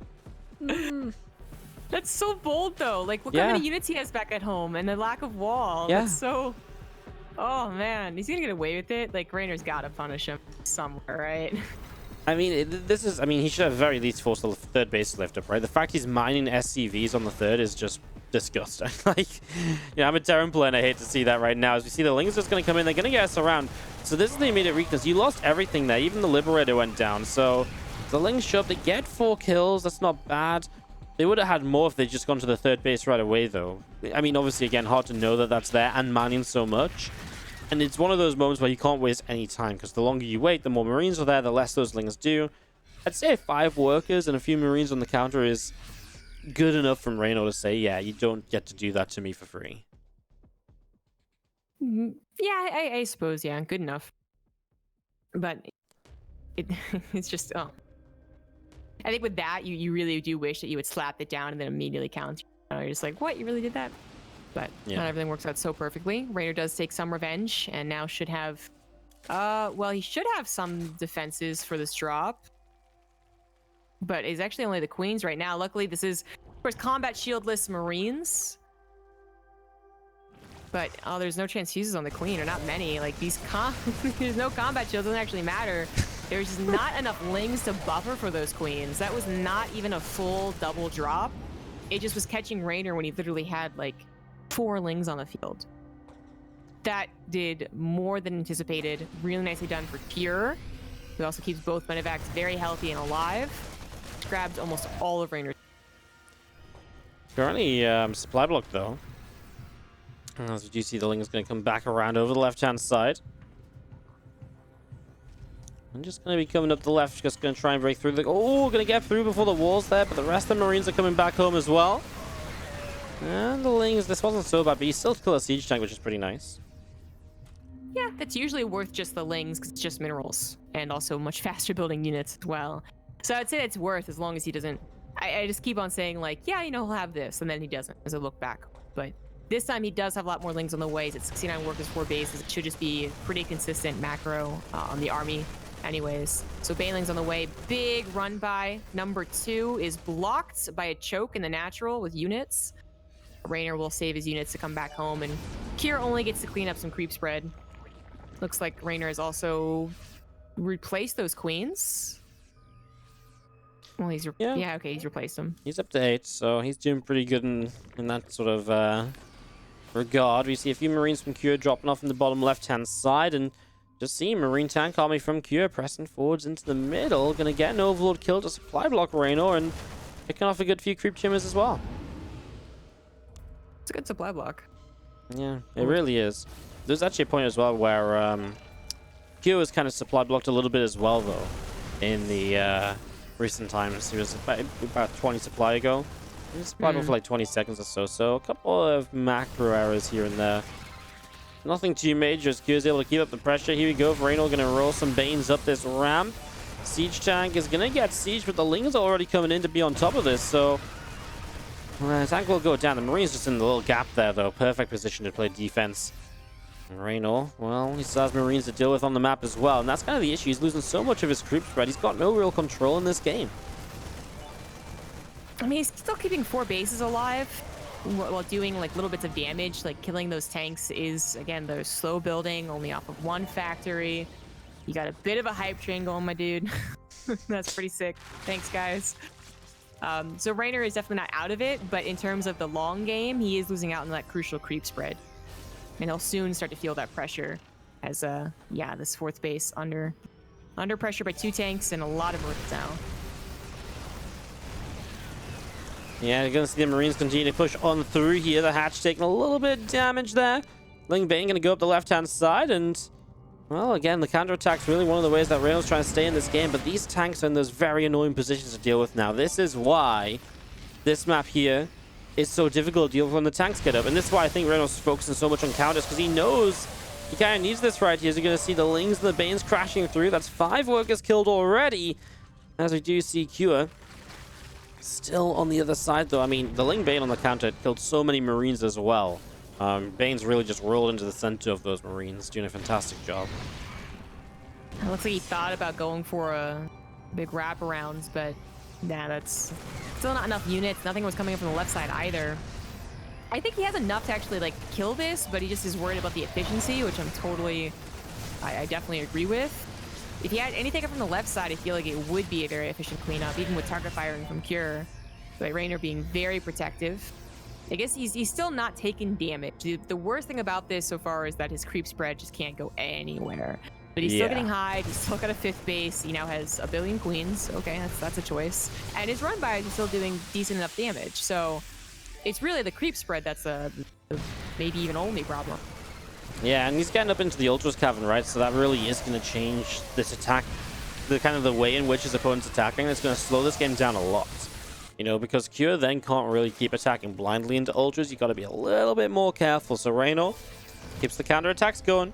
That's so bold, though. Like, look how many units he has back at home, and the lack of wall. Yeah. That's so... Oh, man. He's going to get away with it. Like, Reynor's got to punish him somewhere, right? I mean, he should have very least forced the third base lift up, right? The fact he's mining SCVs on the third is just disgusting. Like, yeah, I'm a Terran player and I hate to see that right now. As we see the Lings just going to come in, they're going to get us around. So this is the immediate weakness. You lost everything there. Even the Liberator went down. So the Lings show up. They get 4 kills. That's not bad. They would have had more if they'd just gone to the third base right away, though. I mean, obviously, again, hard to know that that's there and mining so much. And it's one of those moments where you can't waste any time, because the longer you wait, the more Marines are there, the less those Lings do. I'd say 5 workers and a few Marines on the counter is good enough from Reynor to say, yeah, you don't get to do that to me for free. Yeah, I suppose, yeah, good enough. But it's just, oh. I think with that, you really do wish that you would slap it down and then immediately counter. You're just like, what? You really did that? But not everything works out so perfectly. Reynor does take some revenge and now should have, well, he should have some defenses for this drop. But it's actually only the queens right now. Luckily, this is, of course, combat shieldless Marines. But, oh, there's no transfuses on the queen, or not many. Like, these there's no combat shield, doesn't actually matter. There's just not enough Lings to buffer for those queens. That was not even a full double drop. It just was catching Reynor when he literally had, like, 4 Lings on the field. That did more than anticipated. Really nicely done for Pure, who also keeps both Medivacs very healthy and alive. Grabbed almost all of Reynor's. Currently, supply block, though. As we do see, the Ling is going to come back around over the left-hand side. I'm just going to be coming up the left, just going to try and break through the... Oh, going to get through before the walls there, but the rest of the Marines are coming back home as well. And the Lings, this wasn't so bad, but you still kill a siege tank, which is pretty nice. Yeah, that's usually worth just the Lings, because it's just minerals, and also much faster building units as well. So I'd say it's worth as long as he doesn't... I just keep on saying, like, yeah, you know, he'll have this, and then he doesn't, as I look back. But this time he does have a lot more Lings on the way. It's 69 workers, 4 bases. It should just be pretty consistent macro on the army anyways. So Baneling's on the way. Big run by. Number 2 is blocked by a choke in the natural with units. Reynor will save his units to come back home, and Kier only gets to clean up some creep spread. Looks like Reynor has also replaced those queens. Well, he's okay, he's replaced them. He's up to 8, so he's doing pretty good in that sort of regard. We see a few Marines from Cure dropping off in the bottom left-hand side, and Just see Marine Tank Army from Cure pressing forwards into the middle. Gonna get an Overlord kill to supply block Reynor and picking off a good few creep chimmers as well. It's a good supply block. Yeah, it really is. There's actually a point as well where Cure was kind of supply blocked a little bit as well, though, in the recent times. He was about 20 supply ago. He was supplied for like 20 seconds or so. So a couple of macro errors here and there. Nothing too major as Cure's able to keep up the pressure. Here we go. Reynor gonna roll some Banes up this ramp. Siege tank is gonna get sieged, but the Lings are already coming in to be on top of this, so tank will go down. The Marine's just in the little gap there, though. Perfect position to play defense. And Reynor, well, he still has Marines to deal with on the map as well, and that's kind of the issue. He's losing so much of his creep spread. He's got no real control in this game. I mean, he's still keeping 4 bases alive while doing like little bits of damage. Like killing those tanks is, again, they're slow building, only off of 1 factory. You got a bit of a hype train going, my dude. That's pretty sick. Thanks, guys. So Reynor is definitely not out of it, but in terms of the long game, he is losing out on that crucial creep spread. And he'll soon start to feel that pressure as, yeah, this 4th base under pressure by 2 tanks and a lot of Marines now. Yeah, you're going to see the Marines continue to push on through here. The hatch taking a little bit of damage there. Ling Bane going to go up the left-hand side, and, well, again, the counterattack's really one of the ways that Reynor's trying to stay in this game, but these tanks are in those very annoying positions to deal with now. This is why this map here is so difficult to deal with when the tanks get up, and this is why I think Reynor's focusing so much on counters, because he knows he kind of needs this right here. So you're going to see the Lings and the Banes crashing through. That's 5 workers killed already, as we do see Cure still on the other side, though. I mean, the Ling Bane on the counter killed so many Marines as well. Bane's really just rolled into the center of those Marines, doing a fantastic job. It looks like he thought about going for a big wraparounds, but nah, that's still not enough units. Nothing was coming up from the left side either. I think he has enough to actually like kill this, but he just is worried about the efficiency, which I definitely agree with. If he had anything up from the left side, I feel like it would be a very efficient cleanup, even with target firing from Cure. But Reynor being very protective. I guess he's still not taking damage. The worst thing about this so far is that his creep spread just can't go anywhere. But he's still getting high. He's still got a 5th base. He now has a billion queens. Okay, that's a choice. And his run by is still doing decent enough damage. So it's really the creep spread that's the maybe even only problem. Yeah, and he's getting up into the Ultras Cavern, right? So that really is going to change this attack, the way in which his opponent's attacking. It's going to slow this game down a lot. You know, because Cure then can't really keep attacking blindly into Ultras. You got to be a little bit more careful. So Reynor keeps the counterattacks going,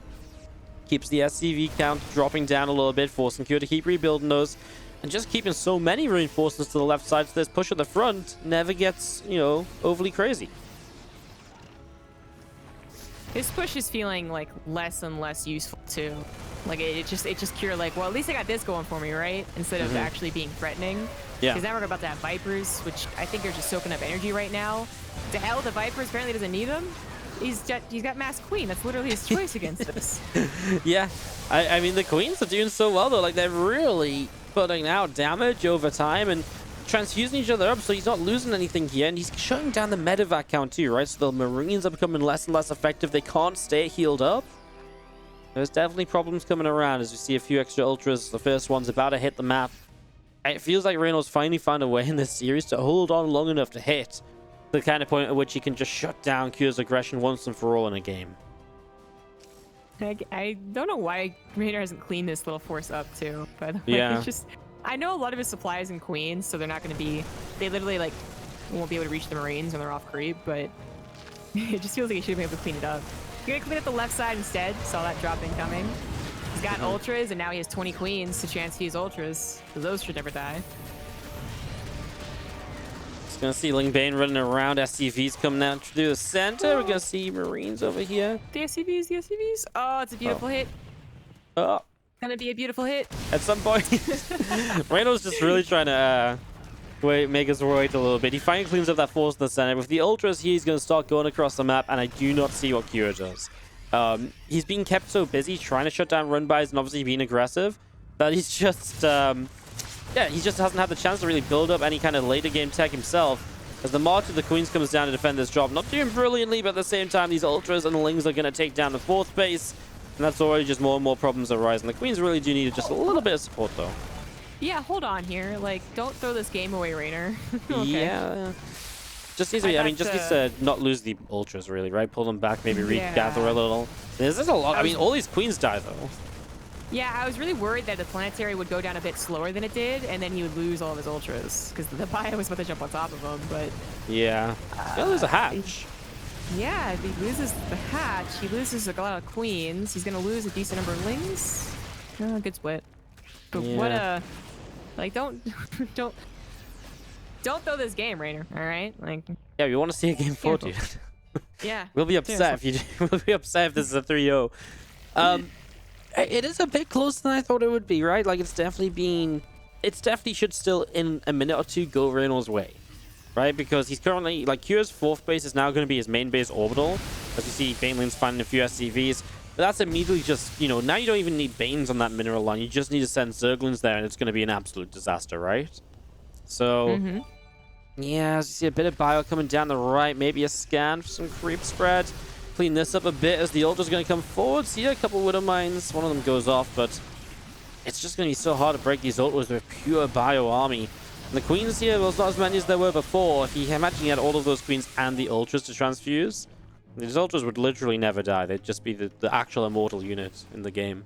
keeps the SCV count dropping down a little bit, forcing Cure to keep rebuilding those, and just keeping so many reinforcements to the left side so this push at the front never gets, you know, overly crazy. His push is feeling like less and less useful too. Like it just Cure like, well, at least I got this going for me, right? Instead of actually being threatening. Yeah. Because now we're about to have Vipers, which I think are just soaking up energy right now. To hell with the Vipers, apparently doesn't need them. He's got Mass Queen. That's literally his choice against this. Yeah, I mean, the Queens are doing so well, though. Like, they're really putting out damage over time and transfusing each other up, so he's not losing anything here. And he's shutting down the medevac count, too, right? So the Marines are becoming less and less effective. They can't stay healed up. There's definitely problems coming around as we see a few extra Ultras. The first one's about to hit the map. It feels like Reynor's finally found a way in this series to hold on long enough to hit the kind of point at which he can just shut down Cure's aggression once and for all in a game. I don't know why Reynor hasn't cleaned this little force up too, by the way. Yeah. It's just, I know a lot of his supplies in Queens, so they're not going to be, they literally like won't be able to reach the Marines when they're off creep, but it just feels like he should have been able to clean it up. You're going to clean up the left side instead. Saw that drop incoming. He's got Ultras, and now he has 20 Queens to transfuse Ultras, so those should never die. Just gonna see Ling Bane running around. SCVs coming out through the center. We're gonna see Marines over here. The SCVs. Oh, it's a beautiful hit. Oh, Gonna be a beautiful hit. at some point, Reynor's just really trying to make us wait a little bit. He finally cleans up that force in the center. With the Ultras here, he's gonna start going across the map, and I do not see what Cure does. He's being kept so busy trying to shut down run-bys and obviously being aggressive that he's just, yeah, he just hasn't had the chance to really build up any kind of later game tech himself. As the March of the Queens comes down to defend this job, not doing brilliantly, but at the same time, these Ultras and the Lings are going to take down the 4th base. And that's already just more and more problems arising. The Queens really do need just a little bit of support, though. Yeah, hold on here. Like, don't throw this game away, Reynor. Okay. Yeah. Just needs to be, I mean, just needs to not lose the ultras, really, right? Pull them back, maybe regather a little. This is a lot. I mean, all these Queens die, though. Yeah, I was really worried that the planetary would go down a bit slower than it did, and then he would lose all of his ultras, because the bio was about to jump on top of him, but... Yeah. He'll lose a hatch. Yeah, if he loses the hatch, he loses a lot of Queens. He's going to lose a decent number of Lings. Oh, good split. But what a... Like, don't throw this game, Reynor, all right? Like, yeah, we want to see a game 4, dude. Yeah. We'll be upset if you do. We'll be upset if this is a 3-0. It is a bit closer than I thought it would be, right? Like, it's definitely should still, in a minute or two, go Reynor's way, right? Because he's currently, like, Q's 4th base is now going to be his main base orbital. As you see, Baneling's finding a few SCVs. But that's immediately just, you know, now you don't even need Banes on that mineral line. You just need to send Zerglings there, and it's going to be an absolute disaster, right? So, yeah, as you see a bit of bio coming down the right, maybe a scan for some creep spread. Clean this up a bit as the ultra's going to come forward. See a couple Widow Mines. One of them goes off, but it's just going to be so hard to break these ultras with pure bio army. And the Queens here, well, it's not as many as there were before. If you imagine you had all of those Queens and the ultras to transfuse, these ultras would literally never die. They'd just be the actual immortal unit in the game.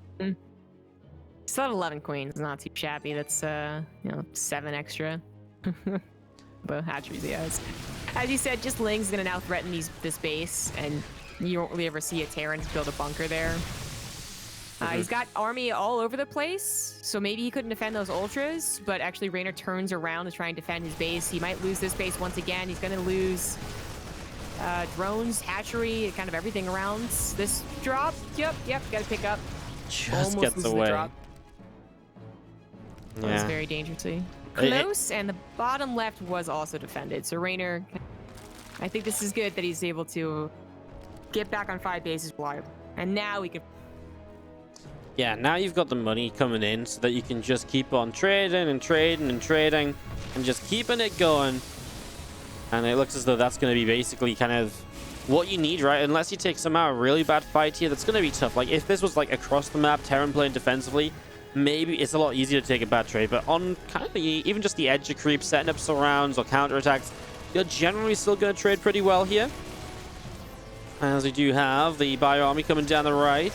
Still have 11 Queens. Not too shabby. That's, you know, 7 extra. But hatcheries he has. As you said, just Ling's going to now threaten this base, and you won't really ever see a Terran build a bunker there. He's got army all over the place, so maybe he couldn't defend those ultras, but actually Reynor turns around to try and defend his base. He might lose this base once again. He's going to lose drones, hatchery, kind of everything around this drop. Yep, got to pick up. Just Almost gets loses away. the drop. That was Yeah. very dangerously close, and the bottom left was also defended. So Reynor, I think this is good that he's able to get back on 5 bases wide. And now we can... Yeah, now you've got the money coming in so that you can just keep on trading and trading and trading and just keeping it going. And it looks as though that's going to be basically kind of what you need, right? Unless you take somehow a really bad fight here, that's going to be tough. Like, if this was like across the map, Terran playing defensively, maybe it's a lot easier to take a bad trade. But on kind of even just the edge of creep, setting up surrounds or counterattacks, you're generally still going to trade pretty well here. As we do have the bio army coming down the right.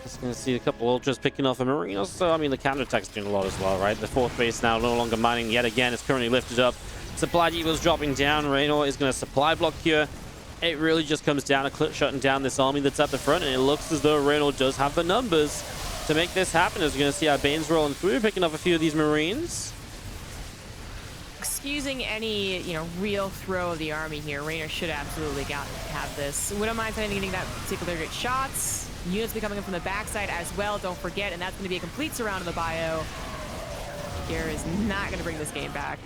Just going to see a couple ultras picking off a marine. So, I mean, the counterattack's doing a lot as well, right? The 4th base now no longer mining yet again. It's currently lifted up. Supply depots dropping down. Reynor is going to supply block here. It really just comes down to shutting down this army that's at the front. And it looks as though Reynor does have the numbers to make this happen. As we're going to see our Banes rolling through, picking off a few of these marines. Excusing any, you know, real throw of the army here, Reynor should absolutely have this. Wouldn't mind getting that particular great shots. Units be coming in from the backside as well, don't forget, and that's going to be a complete surround of the bio. Here is not going to bring this game back.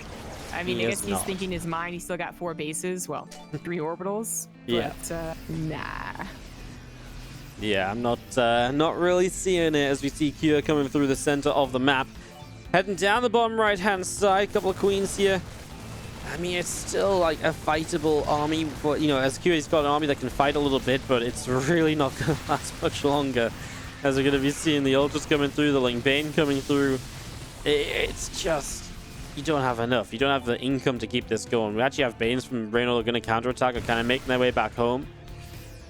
I mean, I guess he's thinking in his mind he's still got 4 bases, well, 3 orbitals, but nah. Yeah, I'm not really seeing it as we see Kia coming through the center of the map. Heading down the bottom right-hand side, couple of Queens here. I mean, it's still like a fightable army, but, you know, as Q's got an army that can fight a little bit, but it's really not going to last much longer. As we're going to be seeing the Ultras coming through, the Ling Bane coming through. It's just, you don't have enough. You don't have the income to keep this going. We actually have Banes from Reynor that are going to counterattack or kind of making their way back home.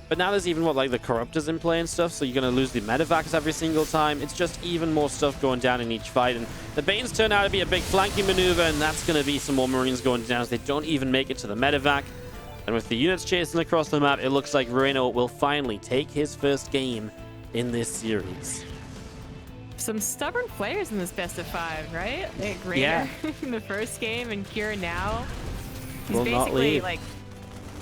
But now there's even like the Corruptors in play and stuff, so you're going to lose the Medivacs every single time. It's just even more stuff going down in each fight. And the Banes turn out to be a big flanking maneuver, and that's going to be some more Marines going down as they don't even make it to the Medivac. And with the units chasing across the map, it looks like Reynor will finally take his first game in this series. Some stubborn players in this best of 5, right? Like Reynor in the first game and Kira now. He's basically like,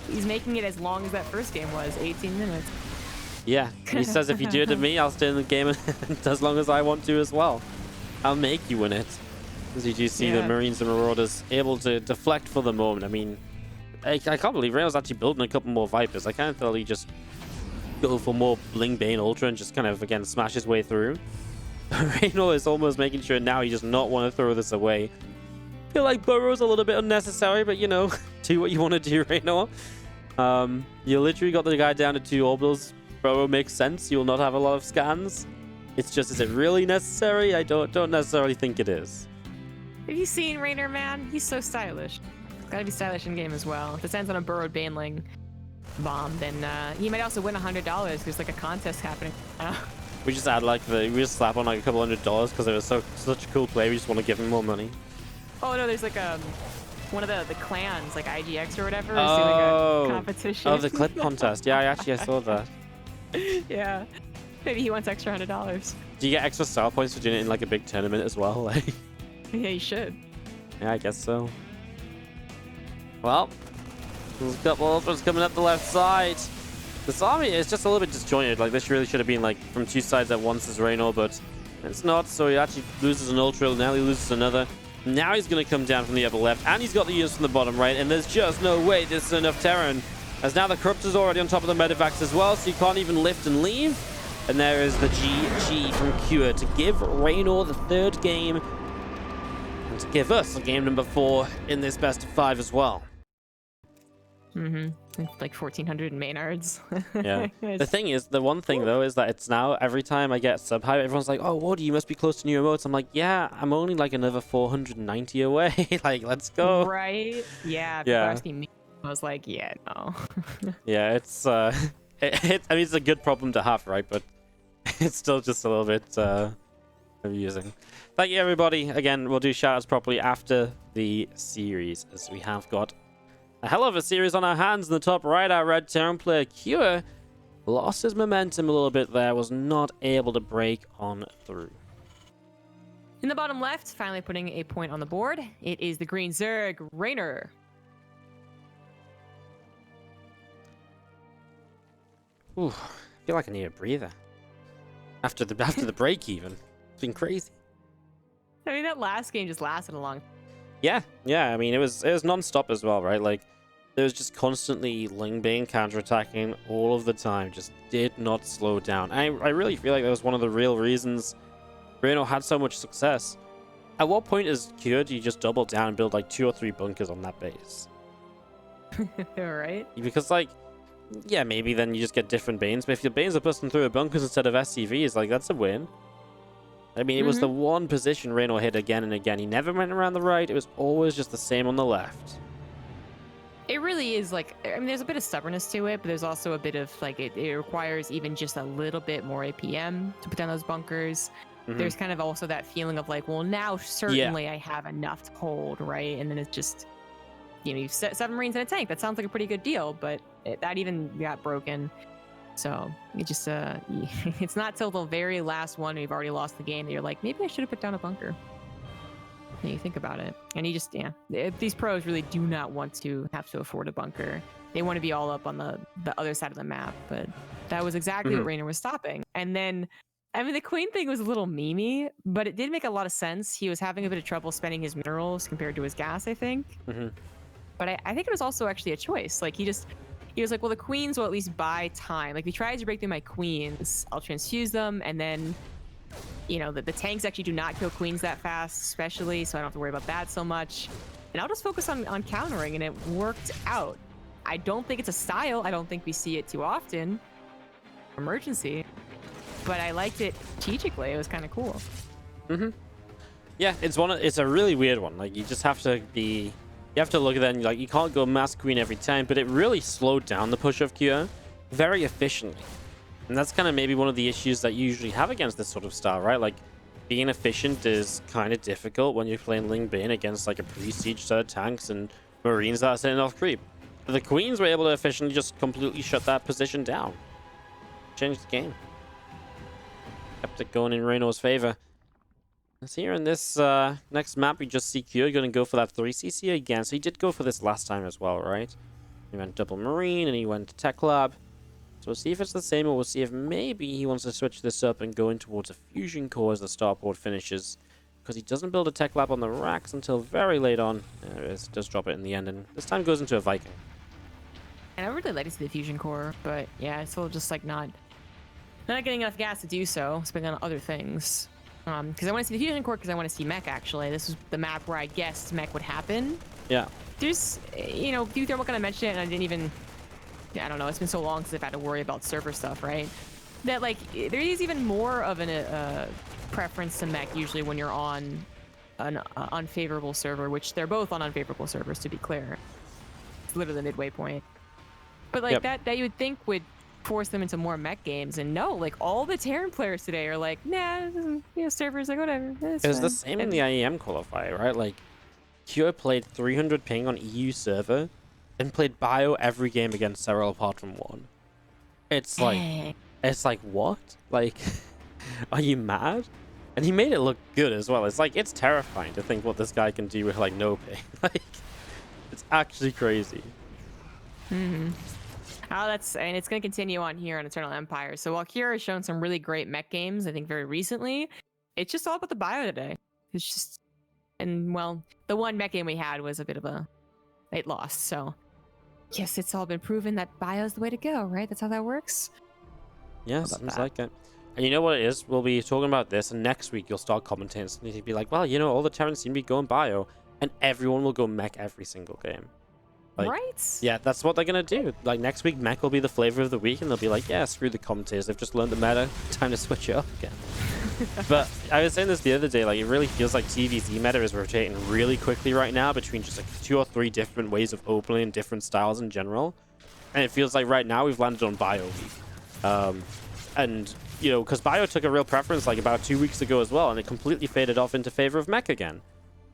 he's making it as long as that first game was, 18 minutes. Yeah, he says if you do it to me, I'll stay in the game as long as I want to as well. I'll make you win it. As you do see the Marines and Marauders able to deflect for the moment. I mean, I can't believe Reynor's actually building a couple more Vipers. I can't tell he just go for more Ling Bane Ultra and just kind of, again, smash his way through. Reynor is almost making sure now he does not want to throw this away. I feel like Burrow's a little bit unnecessary, but, you know, do what you want to do, Reynor. You literally got the guy down to 2 orbitals. Bro, makes sense. You'll not have a lot of scans. It's just, is it really necessary? I don't necessarily think it is. Have you seen Reynor, man? He's so stylish. Gotta be stylish in game as well. If this ends on a burrowed Baneling bomb, then he might also win $100. There's like a contest happening now. We just add like we just slap on like a couple $100 because it was such a cool play. We just want to give him more money. Oh no, there's like one of the clans, like IGX or whatever, is doing a competition. Oh, the clip contest. Yeah, I saw that. Yeah. Maybe he wants extra $100. Do you get extra star points for doing it in like a big tournament as well? Like, yeah, you should. yeah, I guess so. Well, there's a couple offers coming up the left side. This army is just a little bit disjointed. Like, this really should have been like from two sides at once as Reynor, but it's not. So he actually loses an ultra, now he loses another. Now he's going to come down from the upper left, and he's got the units from the bottom right, and there's just no way this is enough Terran. As now the Corruptor's already on top of the Medivacs as well, so you can't even lift and leave. And there is the GG from Cure to give Reynor the third game, and to give us a game number 4 in this best of 5 as well. Like 1,400 Maynards. Yeah. The thing is, the one thing though is that it's now every time I get sub high, everyone's like, "Oh, Wardy, you must be close to new emotes." I'm like, "Yeah, I'm only like another 490 away." Like, let's go. Right? Yeah. Yeah. Asking me, I was like, "Yeah, no." Yeah, it's I mean, it's a good problem to have, right? But it's still just a little bit amusing. Thank you, everybody. Again, we'll do shoutouts properly after the series, as we have got a hell of a series on our hands. In the top right, our red Terran player Cure lost his momentum a little bit there, was not able to break on through. In the bottom left, finally putting a point on the board, it is the green Zerg, Reynor. Ooh, I feel like I need a breather. After the break even. It's been crazy. I mean, that last game just lasted a long time. Yeah, I mean, it was non-stop as well, right? Like, there was just constantly Lingbane counterattacking all of the time, just did not slow down. I really feel like that was one of the real reasons Reynor had so much success. At what point is Cure do you just double down and build like 2 or 3 bunkers on that base? Right? Because, like, yeah, maybe then you just get different Banes, but if your Banes are busting through bunkers instead of SCVs, like, that's a win. I mean, it was the one position Reynor hit again and again. He never went around the right. It was always just the same on the left. It really is like, I mean, there's a bit of stubbornness to it, but there's also a bit of like, it requires even just a little bit more APM to put down those bunkers. There's kind of also that feeling of like, well, now certainly I have enough to hold, right? And then it's just, you know, you've set 7 Marines in a tank. That sounds like a pretty good deal, but that even got broken. So it just, it's not till the very last one we've already lost the game that you're like, maybe I should have put down a bunker. And you think about it, and you just, these pros really do not want to have to afford a bunker. They want to be all up on the other side of the map, but that was exactly what Reynor was stopping. And then, I mean, the Queen thing was a little memey, but it did make a lot of sense. He was having a bit of trouble spending his minerals compared to his gas, I think. But I think it was also actually a choice. Like, he was like, well, the Queens will at least buy time. Like, if he tries to break through my Queens, I'll transfuse them, and then, you know, the tanks actually do not kill Queens that fast, especially, so I don't have to worry about that so much. And I'll just focus on countering, and it worked out. I don't think it's a style. I don't think we see it too often. Emergency. But I liked it strategically. It was kind of cool. Yeah, it's a really weird one. Like, you just have to be... You have to look at that and, like, you can't go mass Queen every time, but it really slowed down the push of Cure very efficiently. And that's kind of maybe one of the issues that you usually have against this sort of style, right? Like, being efficient is kind of difficult when you're playing Ling Bane against, like, a pre-siege set of tanks and Marines that are sitting off creep. But the Queens were able to efficiently just completely shut that position down. Changed the game. Kept it going in Reynor's favor. So here in this next map, we just see Cure going to go for that 3cc again. So he did go for this last time as well, right? He went double Marine and he went Tech Lab. So we'll see if it's the same, or we'll see if maybe he wants to switch this up and go in towards a Fusion Core as the starport finishes. Because he doesn't build a Tech Lab on the racks until very late on. There it is, does drop it in the end, and this time goes into a Viking. And I really like to see the Fusion Core, but yeah, it's still just like not getting enough gas to do so, spending on other things. Because I want to see the Fusion Core because I want to see mech, actually. This was the map where I guessed mech would happen. Yeah. There's, you know, few thermal kind of mentioned it, and I didn't even I don't know, it's been so long since I've had to worry about server stuff, right? That like there is even more of an preference to mech usually when you're on an unfavorable server, which they're both on unfavorable servers, to be clear. It's literally the midway point. But like that you would think would force them into more mech games, and no, like all the Terran players today are like, nah, servers like whatever. It was the same in the IEM qualifier, right? Like Cure played 300 ping on EU server and played bio every game against Serral apart from one. It's like what? Like, are you mad? And he made it look good as well. It's like, it's terrifying to think what this guy can do with like no ping. Like, it's actually crazy. Oh, and it's going to continue on here on Eternal Empire. So while Kira has shown some really great mech games, I think very recently, it's just all about the bio today. It's just, and well, the one mech game we had was a bit of it lost. So yes, it's all been proven that bio is the way to go, right? That's how that works. Yeah, seems like it. And you know what it is? We'll be talking about this, and next week you'll start commentating, and you'll be like, well, all the Terrans seem to be going bio, and everyone will go mech every single game. Like, right? Yeah, that's what they're gonna do. Like next week, mech will be the flavor of the week, and they'll be like, yeah, screw the commentators. They've just learned the meta. Time to switch it up again. But I was saying this the other day, like it really feels like TVZ meta is rotating really quickly right now between just like 2 or 3 different ways of opening and different styles in general. And it feels like right now we've landed on bio week. And because bio took a real preference like about 2 weeks ago as well, and it completely faded off into favor of mech again.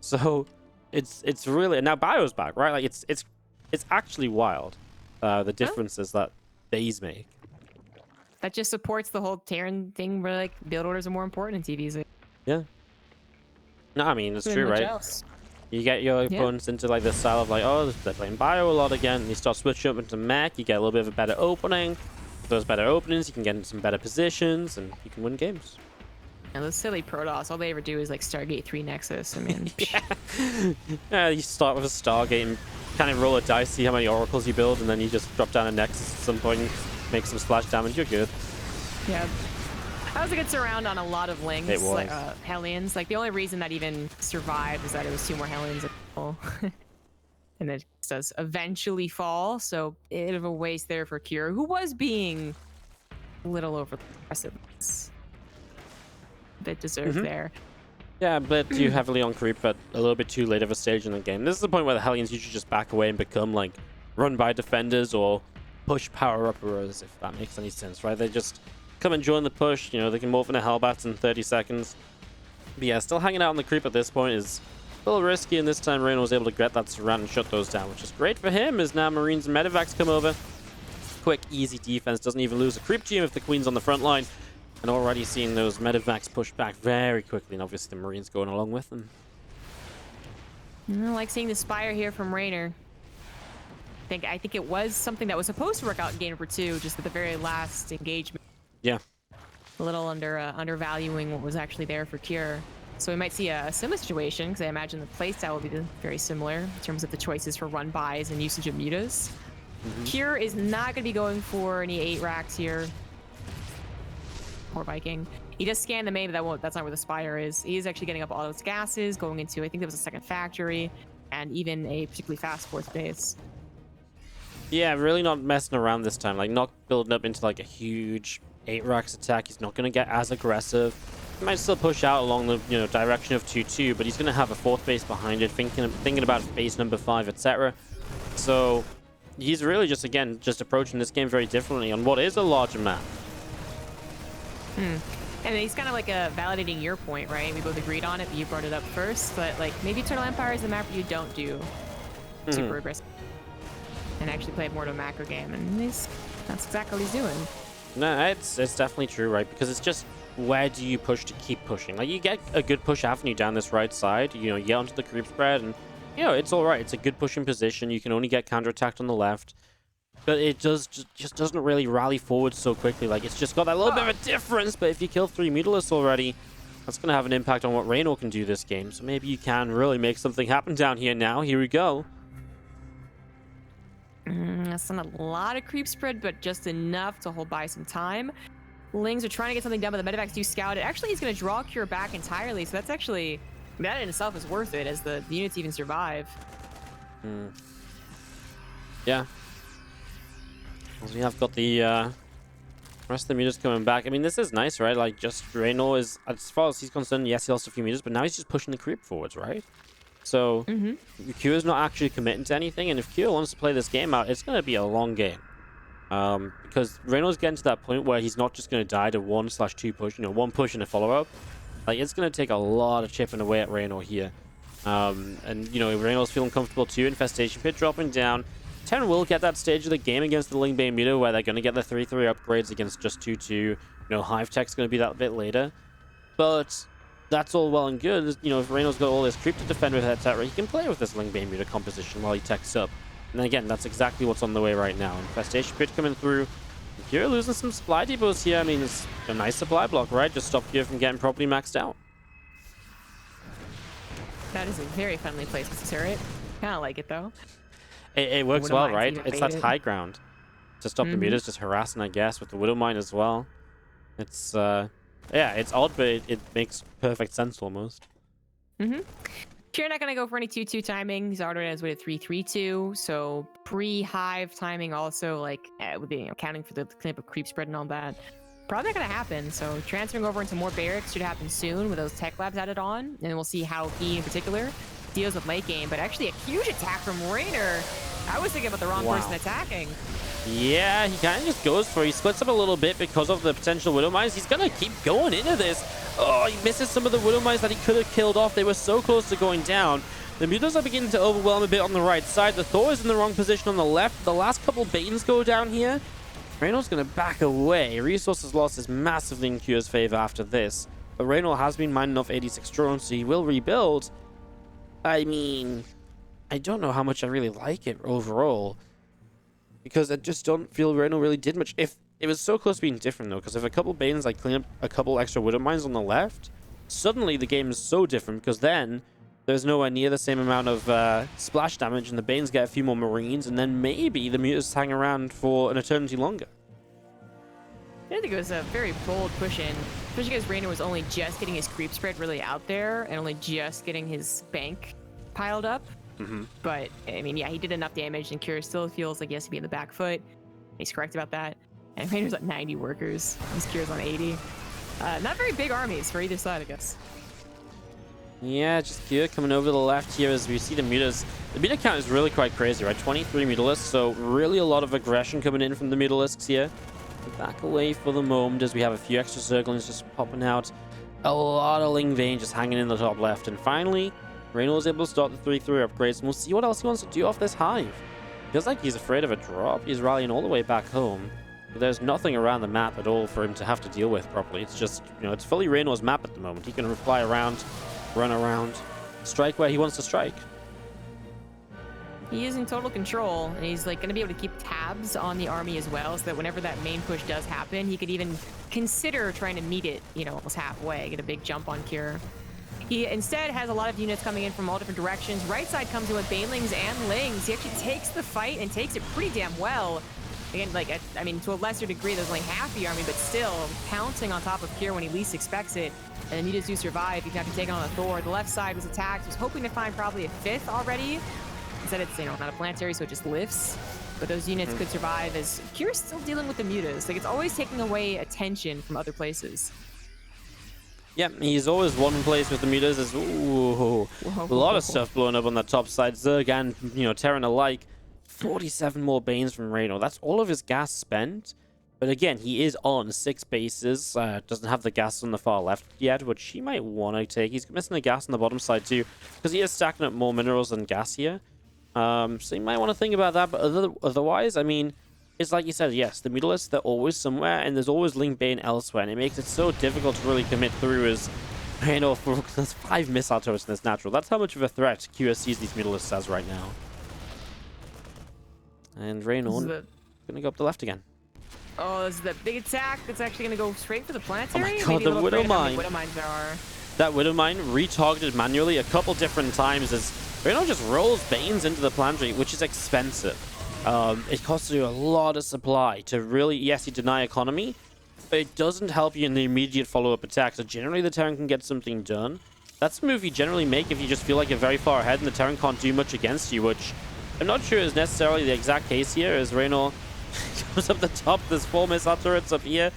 So it's really, and now bio's back, right? Like it's actually wild, the differences that days make. That just supports the whole Terran thing where like build orders are more important in TVs. Yeah. No, I mean, it's true, right? Else. You get your opponents into like the style of like, oh, they're playing bio a lot again, and you start switching up into mech, you get a little bit of a better opening. With those better openings, you can get into some better positions, and you can win games. And those silly Protoss, all they ever do is like Stargate 3 Nexus. I mean, yeah, you start with a Stargate and kind of roll a dice, see how many oracles you build, and then you just drop down a Nexus at some point, make some splash damage, you're good. Yeah. That was a good surround on a lot of links. It was. Like, Hellions. Like, the only reason that even survived was that it was 2 more Hellions. And it does eventually fall, so a bit of a waste there for Kira, who was being a little over aggressive. A bit deserved there. Yeah, but too heavily on creep at a little bit too late of a stage in the game. This is the point where the Hellions usually just back away and become like run by defenders or push power-uppers, if that makes any sense, right? They just come and join the push. They can morph into Hellbats in 30 seconds. But yeah, still hanging out on the creep at this point is a little risky, and this time Reynor was able to get that surround and shut those down, which is great for him, as now Marines and Medivacs come over. Quick, easy defense, doesn't even lose a creep team if the Queen's on the front line. And already seeing those Medivacs push back very quickly, and obviously the Marines going along with them. I like seeing the Spire here from Reynor. I think it was something that was supposed to work out in game number 2, just at the very last engagement. Yeah. A little undervaluing what was actually there for Cure. So we might see a similar situation, because I imagine the playstyle will be very similar in terms of the choices for run buys and usage of mutas. Cure is not going to be going for any 8 racks here. Poor Viking. He does scan the main, but that's not where the Spire is. He is actually getting up all those gases, going into, I think there was a second factory, and even a particularly fast 4th base. Yeah, really not messing around this time. Like, not building up into like a huge 8 racks attack. He's not going to get as aggressive. He might still push out along the direction of 2-2, but he's going to have a 4th base behind it, thinking about base number 5, etc. So he's really just approaching this game very differently on what is a larger map. And he's kind of like validating your point, right? We both agreed on it, but you brought it up first. But like maybe Eternal Empire is the map where you don't do super aggressive and actually play more to a macro game, and that's exactly what he's doing. No, it's definitely true, right? Because it's just, where do you push to keep pushing? Like, you get a good push avenue down this right side, you get onto the creep spread, and it's all right. It's a good pushing position. You can only get counterattacked on the left, but it just doesn't really rally forward so quickly. Like, it's just got that little bit of a difference. But if you kill 3 Mutalisks already, that's going to have an impact on what Reynor can do this game. So maybe you can really make something happen down here now. Here we go. That's not a lot of creep spread, but just enough to hold by some time. Lings are trying to get something done, but the Medivacs do scout it. Actually, he's going to draw Cure back entirely, so that's actually, that in itself is worth it, as the units even survive. Yeah. We have got the rest of the meters coming back. I mean, this is nice, right? Like, just Reynor is, as far as he's concerned, yes, he lost a few meters, but now he's just pushing the creep forwards, right? So, Kyo's not actually committing to anything, and if Kyo wants to play this game out, it's going to be a long game. Because Reynor's getting to that point where he's not just going to die to 1/2 push, one push and a follow-up. Like, it's going to take a lot of chipping away at Reynor here. And, Reynor's feeling comfortable too. Infestation Pit dropping down. Terran will get that stage of the game against the Lingbane meter where they're going to get the 3/3 upgrades against just 2/2. Hive Tech's going to be that bit later. But that's all well and good. If Reynor's got all this creep to defend with, etc., he can play with this Lingbane meter composition while he techs up. And again, that's exactly what's on the way right now. Infestation Pit coming through. Kyo losing some supply depots here. I mean, it's a nice supply block, right? Just stop Kyo from getting properly maxed out. That is a very friendly place with turret. Kind of like it, though. It works well, right? It's that high ground to stop the meters, just harassing, I guess, with the Widow Mine as well. It's, yeah, it's odd, but it makes perfect sense almost. You're not going to go for any 2-2 timing. He's already on his way to 3-3-2. So pre-hive timing also, like, with the, accounting for the cleanup of creep spread and all that. Probably not going to happen. So transferring over into more barracks should happen soon with those tech labs added on. And we'll see how he, in particular, deals with late game. But actually a huge attack from Reynor. I was thinking about the wrong person attacking. Yeah, he kind of just goes for it. He splits up a little bit because of the potential Widow Mines. He's going to keep going into this. Oh, he misses some of the Widow Mines that he could have killed off. They were so close to going down. The Mutas are beginning to overwhelm a bit on the right side. The Thor is in the wrong position on the left. The last couple Banes go down here. Reynor's going to back away. Resources lost is massively in Kyo's favor after this. But Reynor has been mining off 86 drones, so he will rebuild. I mean, I don't know how much I really like it overall. Because I just don't feel Reynor really did much. If it was so close to being different, though, because if a couple Banes like clean up a couple extra Widow Mines on the left, suddenly the game is so different, because then there's nowhere near the same amount of splash damage, and the Banes get a few more Marines, and then maybe the Mutas hang around for an eternity longer. I think it was a very bold push in, especially because Reynor was only just getting his creep spread really out there, and only just getting his bank piled up. But, I mean, yeah, he did enough damage, and Kyo still feels like he has to be in the back foot. He's correct about that. And Reynor's at 90 workers. Kyo's on 80. Not very big armies for either side, I guess. Yeah, just Kyo coming over to the left here as we see the Mutas. The Muta count is really quite crazy, right? 23 Mutalisks, so really a lot of aggression coming in from the Mutalisks here. Back away for the moment as we have a few extra Zerglings just popping out. A lot of Lingbane just hanging in the top left. And finally, Reynor was able to start the 3/3 upgrades, and we'll see what else he wants to do off this hive. Feels like he's afraid of a drop. He's rallying all the way back home. But there's nothing around the map at all for him to have to deal with properly. It's just, it's fully Reynor's map at the moment. He can fly around, run around, strike where he wants to strike. He is in total control, and he's like going to be able to keep tabs on the army as well, so that whenever that main push does happen, he could even consider trying to meet it, almost halfway, get a big jump on Cure. He instead has a lot of units coming in from all different directions. Right side comes in with Banelings and Lings. He actually takes the fight and takes it pretty damn well. Again, I mean, to a lesser degree, there's only half the army, but still pouncing on top of Cure when he least expects it. And the Mutas do survive. He's have to take on a Thor. The left side was attacked. Was hoping to find probably a 5th already. Instead, it's not a planetary, so it just lifts. But those units could survive as Cure's still dealing with the Mutas. Like, it's always taking away attention from other places. Yeah, he's always one place with the Mutas. There's a lot of stuff blowing up on the top side. Zerg and, Terran alike. 47 more Banes from Reynor. That's all of his gas spent. But again, he is on 6 bases. Doesn't have the gas on the far left yet, which he might want to take. He's missing the gas on the bottom side too, because he is stacking up more minerals than gas here. So you might want to think about that. But otherwise, I mean, it's like you said, yes, the Mutalisks, they're always somewhere, and there's always Lingbane elsewhere, and it makes it so difficult to really commit through as Reynor. There's 5 missile turrets in this natural. That's how much of a threat QS sees these Mutalisks as right now. And Reynor gonna go up the left again. Oh, this is the big attack that's actually going to go straight for the planetary? Oh my god, the Widow Mine. Widow Mines there are. That Widow Mine retargeted manually a couple different times as Reynor just rolls Banes into the planetary, which is expensive. It costs you a lot of supply to really, yes, you deny economy, but it doesn't help you in the immediate follow-up attack. So generally the Terran can get something done. That's a move you generally make if you just feel like you're very far ahead and the Terran can't do much against you, which I'm not sure is necessarily the exact case here, as Reynor Goes up the top. There's 4 missile turrets up here.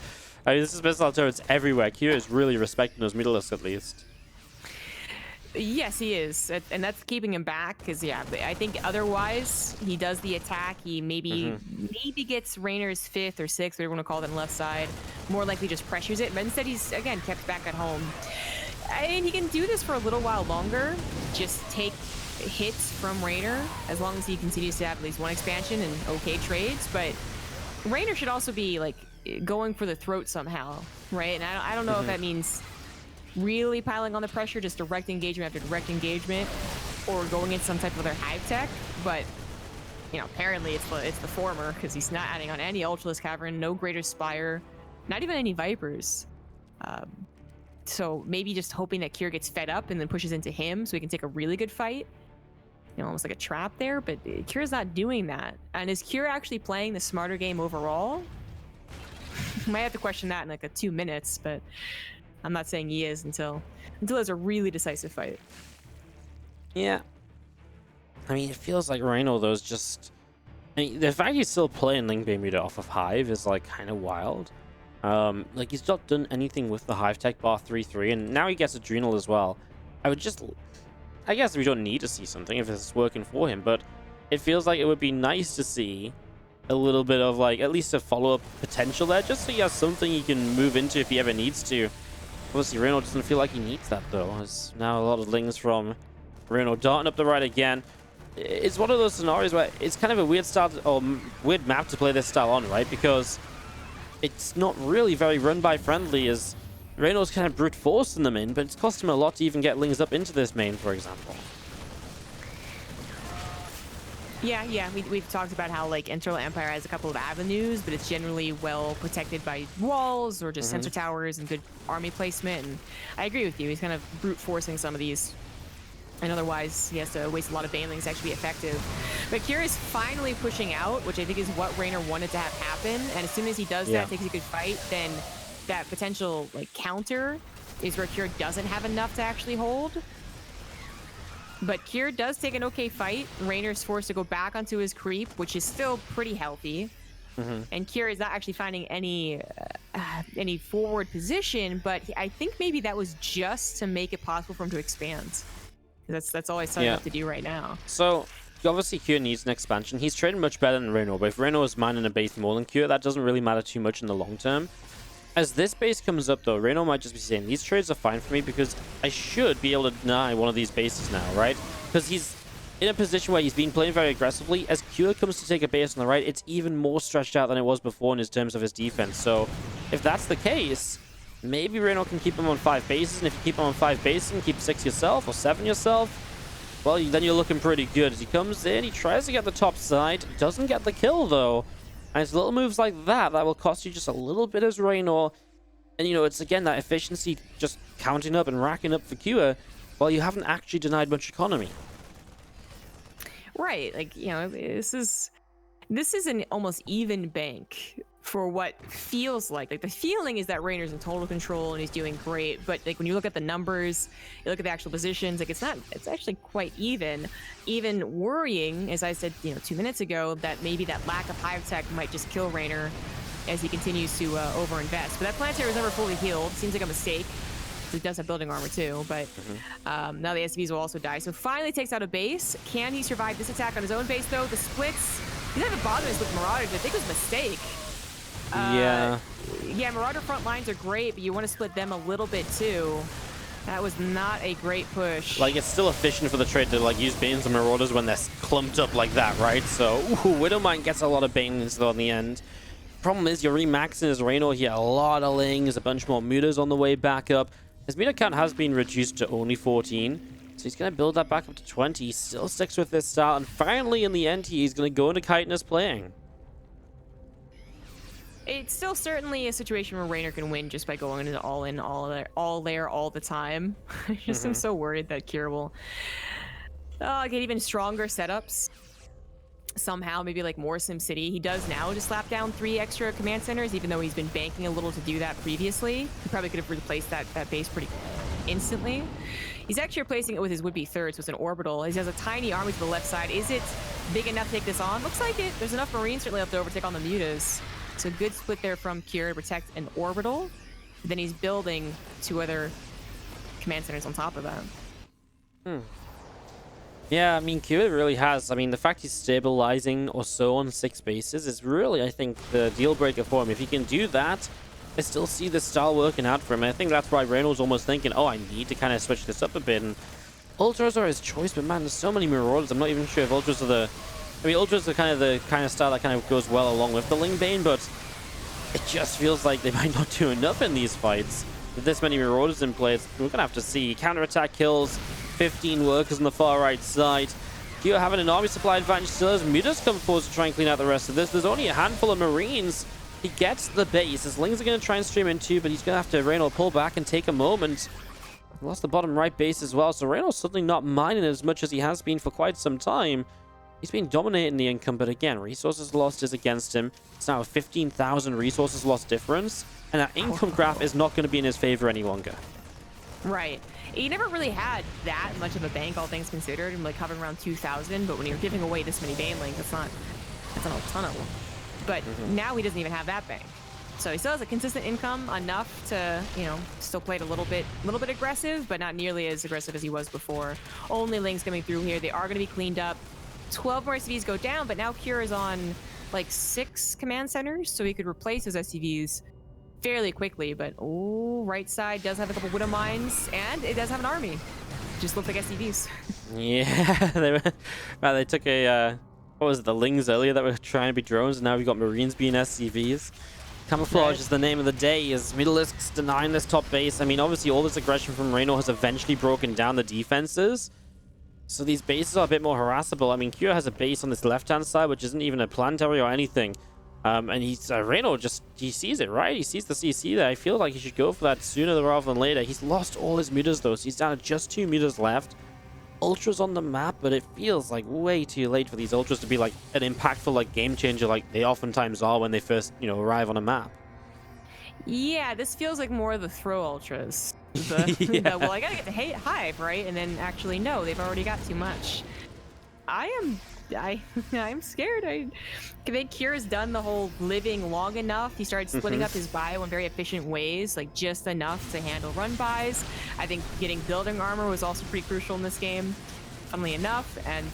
I mean, this is missile turrets everywhere. Kira is really respecting those middleists at least. Yes, he is, and that's keeping him back. Because yeah, I think otherwise he does the attack. He maybe gets Reynor's 5th or 6th, whatever you want to call it, on the left side. More likely just pressures it, but instead he's again kept back at home. And he can do this for a little while longer. Just take hits from Reynor as long as he continues to have at least one expansion and okay trades. But Reynor should also be like going for the throat somehow, right? And I don't know if that means really piling on the pressure, just direct engagement after direct engagement, or going in some type of other hive tech. But you know, apparently it's the former, because he's not adding on any Ultralisk Cavern, no Greater Spire, not even any Vipers. So maybe just hoping that Kier gets fed up and then pushes into him so he can take a really good fight. You know, almost like a trap there, but Kier's not doing that. And is Kier actually playing the smarter game overall? Might have to question that in like 2 minutes, but I'm not saying he is until there's a really decisive fight. Yeah. I mean, it feels like Reynor, though, is just... I mean, the fact he's still playing Link Bermuda off of Hive is, like, kind of wild. Like, he's not done anything with the Hive Tech bar 3-3, and now he gets Adrenal as well. I guess we don't need to see something if it's working for him, but it feels like it would be nice to see a little bit of, like, at least a follow-up potential there, just so he has something he can move into if he ever needs to. Obviously, Reynor doesn't feel like he needs that, though. There's now a lot of lings from Reynor darting up the right again. It's one of those scenarios where it's kind of a weird style or weird map to play this style on, right? Because it's not really very run-by friendly, as Reynor's kind of brute forcing them in, but it's cost him a lot to even get lings up into this main, for example. Yeah, we've talked about how like Internal Empire has a couple of avenues, but it's generally well protected by walls or just sensor towers and good army placement. And I agree with you. He's kind of brute forcing some of these, and otherwise he has to waste a lot of banelings to actually be effective. But Kier is finally pushing out, which I think is what Reynor wanted to have happen. And as soon as he does that, takes a good fight, then that potential like counter is where Kier doesn't have enough to actually hold. But Kier does take an okay fight. Reynor's forced to go back onto his creep, which is still pretty healthy. And Kier is not actually finding any forward position, but I think maybe that was just to make it possible for him to expand. That's all he's starting to do right now. So, obviously Kier needs an expansion. He's trading much better than Reynor, but if Reynor is mining a base more than Kier, that doesn't really matter too much in the long term. As this base comes up, though, Reynor might just be saying, these trades are fine for me because I should be able to deny one of these bases now, right? Because he's in a position where he's been playing very aggressively. As Kier comes to take a base on the right, it's even more stretched out than it was before in his terms of his defense. So if that's the case, maybe Reynor can keep him on 5 bases, and if you keep him on 5 bases and keep 6 yourself or 7 yourself, well, then you're looking pretty good. As he comes in, he tries to get the top side, doesn't get the kill, though. And it's little moves like that that will cost you just a little bit as Reynor. And, you know, it's again that efficiency just counting up and racking up for Kua while you haven't actually denied much economy. Right. Like, you know, this is an almost even bank for what feels like the feeling is that Reynor's in total control and he's doing great. But like when you look at the numbers, you look at the actual positions, like it's actually quite even worrying, as I said, you know, 2 minutes ago, that maybe that lack of hive tech might just kill Reynor as he continues to overinvest. But that planetary was never fully healed. Seems like a mistake. He does have building armor too, but now the SCVs will also die. So finally takes out a base. Can he survive this attack on his own base though? The splits, he's not even bothering us with Marauders. I think it was a mistake. Yeah, Marauder front lines are great, but you want to split them a little bit too. That was not a great push. Like, it's still efficient for the trade to like use Banes and Marauders when they're clumped up like that, right? So, Widowmine gets a lot of Banes though in the end. Problem is, you're remaxing his Reynor here. A lot of lings, a bunch more mutas on the way back up. His meter count has been reduced to only 14. So he's going to build that back up to 20. He still sticks with this style. And finally, in the end, he's going to go into Chitinous playing. It's still certainly a situation where Reynor can win just by going into all in, all there, all the time. I just am so worried that Kier will get even stronger setups. Somehow, maybe like more SimCity. He does now just slap down 3 extra command centers, even though he's been banking a little to do that previously. He probably could have replaced that base pretty instantly. He's actually replacing it with his would-be third, so it's an orbital. He has a tiny army to the left side. Is it big enough to take this on? Looks like it. There's enough Marines certainly left over to take on the mutas. So good split there from Kira to protect an orbital. Then he's building 2 other command centers on top of that. Yeah, I mean, Kira really has. I mean, the fact he's stabilizing or so on 6 bases is really, I think, the deal breaker for him. If he can do that, I still see this style working out for him. I think that's why Reynol's almost thinking, oh, I need to kind of switch this up a bit. And Ultras are his choice, but man, there's so many Marauders. I'm not even sure if Ultras are the... I mean, Ultras are the kind of style that kind of goes well along with the Ling Bane, but it just feels like they might not do enough in these fights. With this many Marauders in place, we're going to have to see. Counterattack kills, 15 workers on the far right side. Kyo having an army supply advantage still as Mutas come forward to try and clean out the rest of this. There's only a handful of Marines. He gets the base. His Lings are going to try and stream in too, but he's going to have to Reynor pull back and take a moment. Lost the bottom right base as well, so Reynor's suddenly not mining as much as he has been for quite some time. He's been dominating the income, but again, resources lost is against him. It's now a 15,000 resources lost difference, and that income graph is not going to be in his favor any longer. Right. He never really had that much of a bank, all things considered, and like hovering around 2,000. But when you're giving away this many banelings, that's not a ton of them. But now he doesn't even have that bank, so he still has a consistent income enough to, you know, still play it a little bit aggressive, but not nearly as aggressive as he was before. Only Lings coming through here. They are going to be cleaned up. 12 more SCVs go down, but now Kira is on like 6 command centers, so he could replace his SCVs fairly quickly. But oh, right side does have a couple Widow Mines, and it does have an army. Just looks like SCVs. Yeah, they took a what was it, the Lings earlier that were trying to be drones, and now we've got Marines being SCVs. Camouflage is the name of the day as Middleisks denying this top base. I mean, obviously all this aggression from Reynor has eventually broken down the defenses, so these bases are a bit more harassable. I mean, Kyo has a base on this left-hand side, which isn't even a planetary or anything. And he's Reynor he sees it, right? He sees the CC there. I feel like he should go for that sooner rather than later. He's lost all his mutas though, so he's down to just 2 mutas left. Ultras on the map, but it feels like way too late for these Ultras to be like an impactful like game changer like they oftentimes are when they first, you know, arrive on a map. Yeah, this feels like more of the throw Ultras. Yeah. Well, I gotta get the hive, right? And then actually, no, they've already got too much. I'm scared. I think Kira's done the whole living long enough. He started splitting up his bio in very efficient ways, like just enough to handle run bys. I think getting building armor was also pretty crucial in this game, funnily enough. And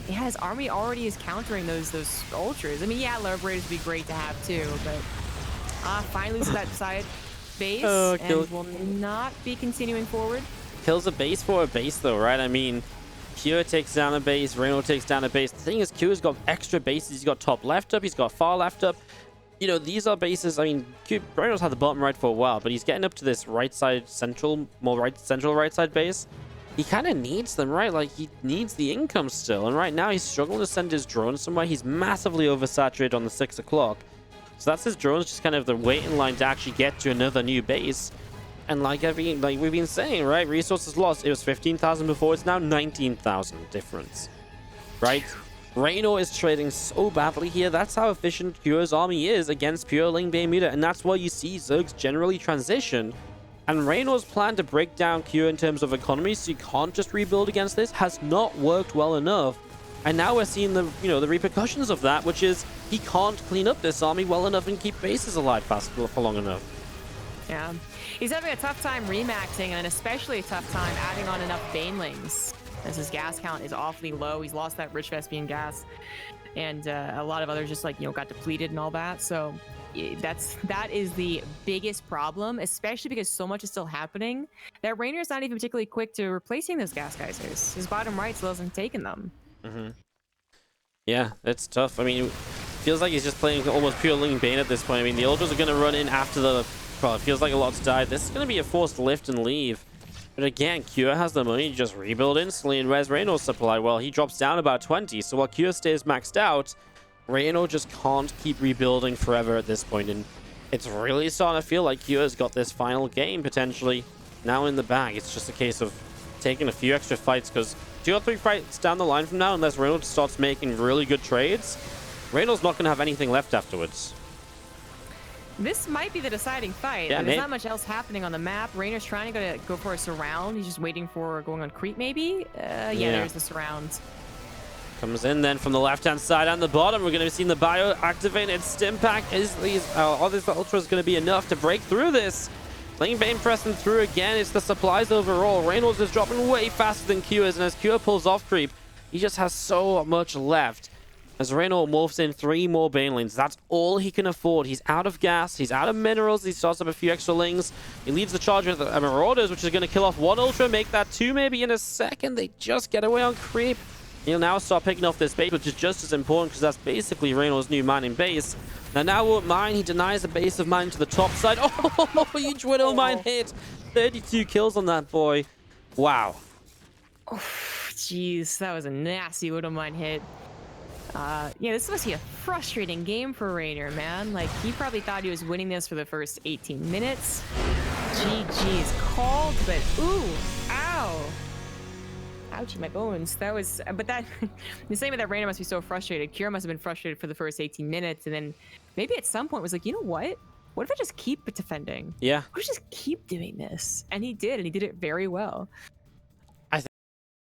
yeah, his army already is countering those Ultras. I mean, yeah, Liberators would be great to have too, but finally loses that side base and will not be continuing forward. Kills a base for a base though, right? I mean, Kyo takes down a base, Reynor takes down a base. The thing is, Kyo's got extra bases. He's got top left up, he's got far left up. You know, these are bases. I mean, Reynor's had the bottom right for a while, but he's getting up to this right side central, central right side base. He kind of needs them, right? Like, he needs the income still. And right now, he's struggling to send his drones somewhere. He's massively oversaturated on the 6 o'clock. So that's his drones just kind of the waiting line to actually get to another new base. And like we've been saying, right? Resources lost. It was 15,000 before. It's now 19,000 difference, right? Reynor is trading so badly here. That's how efficient Kyo's army is against pure Ling Bane Muta. And that's why you see Zergs generally transition. And Reynor's plan to break down Kyo in terms of economy, so you can't just rebuild against this, has not worked well enough. And now we're seeing the, you know, the repercussions of that, which is he can't clean up this army well enough and keep bases alive for long enough. Yeah. He's having a tough time remaxing, and especially a tough time adding on enough banelings, as his gas count is awfully low. He's lost that rich Vespian gas, and a lot of others just, like, you know, got depleted and all that. So that is the biggest problem, especially because so much is still happening that Reynor's not even particularly quick to replacing those gas geysers. His bottom right still hasn't taken them. Yeah, it's tough. I mean, it feels like he's just playing almost pure Ling Bane at this point. I mean, the Ultras are going to run in after the... Well, it feels like a lot's died. This is going to be a forced lift and leave. But again, Kyo has the money to just rebuild instantly. And where's Reynor's supply? Well, he drops down about 20. So while Kyo stays maxed out, Reynor just can't keep rebuilding forever at this point. And it's really starting to feel like Kyo's got this final game potentially now in the bag. It's just a case of taking a few extra fights, because 2 or 3 fights down the line from now, unless Reynor starts making really good trades, Reynor's not going to have anything left afterwards. This might be the deciding fight. Yeah, There's not much else happening on the map. Reynor's trying to go for a surround. He's just waiting for going on creep, maybe? Yeah, there's the surround. Comes in then from the left-hand side and the bottom. We're going to be seeing the bio activated. Stimpack is this Ultra is going to be enough to break through this. Lane Bane pressing through again. It's the supplies overall. Reynor is dropping way faster than Q is, and as Q pulls off creep, he just has so much left. As Reynor morphs in 3 more Bane lanes, that's all he can afford. He's out of gas, he's out of minerals, he starts up a few extra lings. He leaves the charge with the Marauders, which is going to kill off 1 Ultra, make that 2 maybe in a second. They just get away on creep. He'll now start picking off this base, which is just as important because that's basically Reynor's new mining base. Now won't mine, he denies the base of mine to the top side. Oh, huge Widow Mine hit. 32 kills on that boy. Wow. Oh, jeez, that was a nasty Widow Mine hit. Yeah, this must be a frustrating game for Reynor, man. Like, he probably thought he was winning this for the first 18 minutes. GG is called, but ooh, ow. Ouchie, my bones. That was, but that, the same way that Reynor must be so frustrated. Kira must have been frustrated for the first 18 minutes, and then maybe at some point was like, you know what? What if I just keep defending? Yeah. What if I just keep doing this? And he did it very well.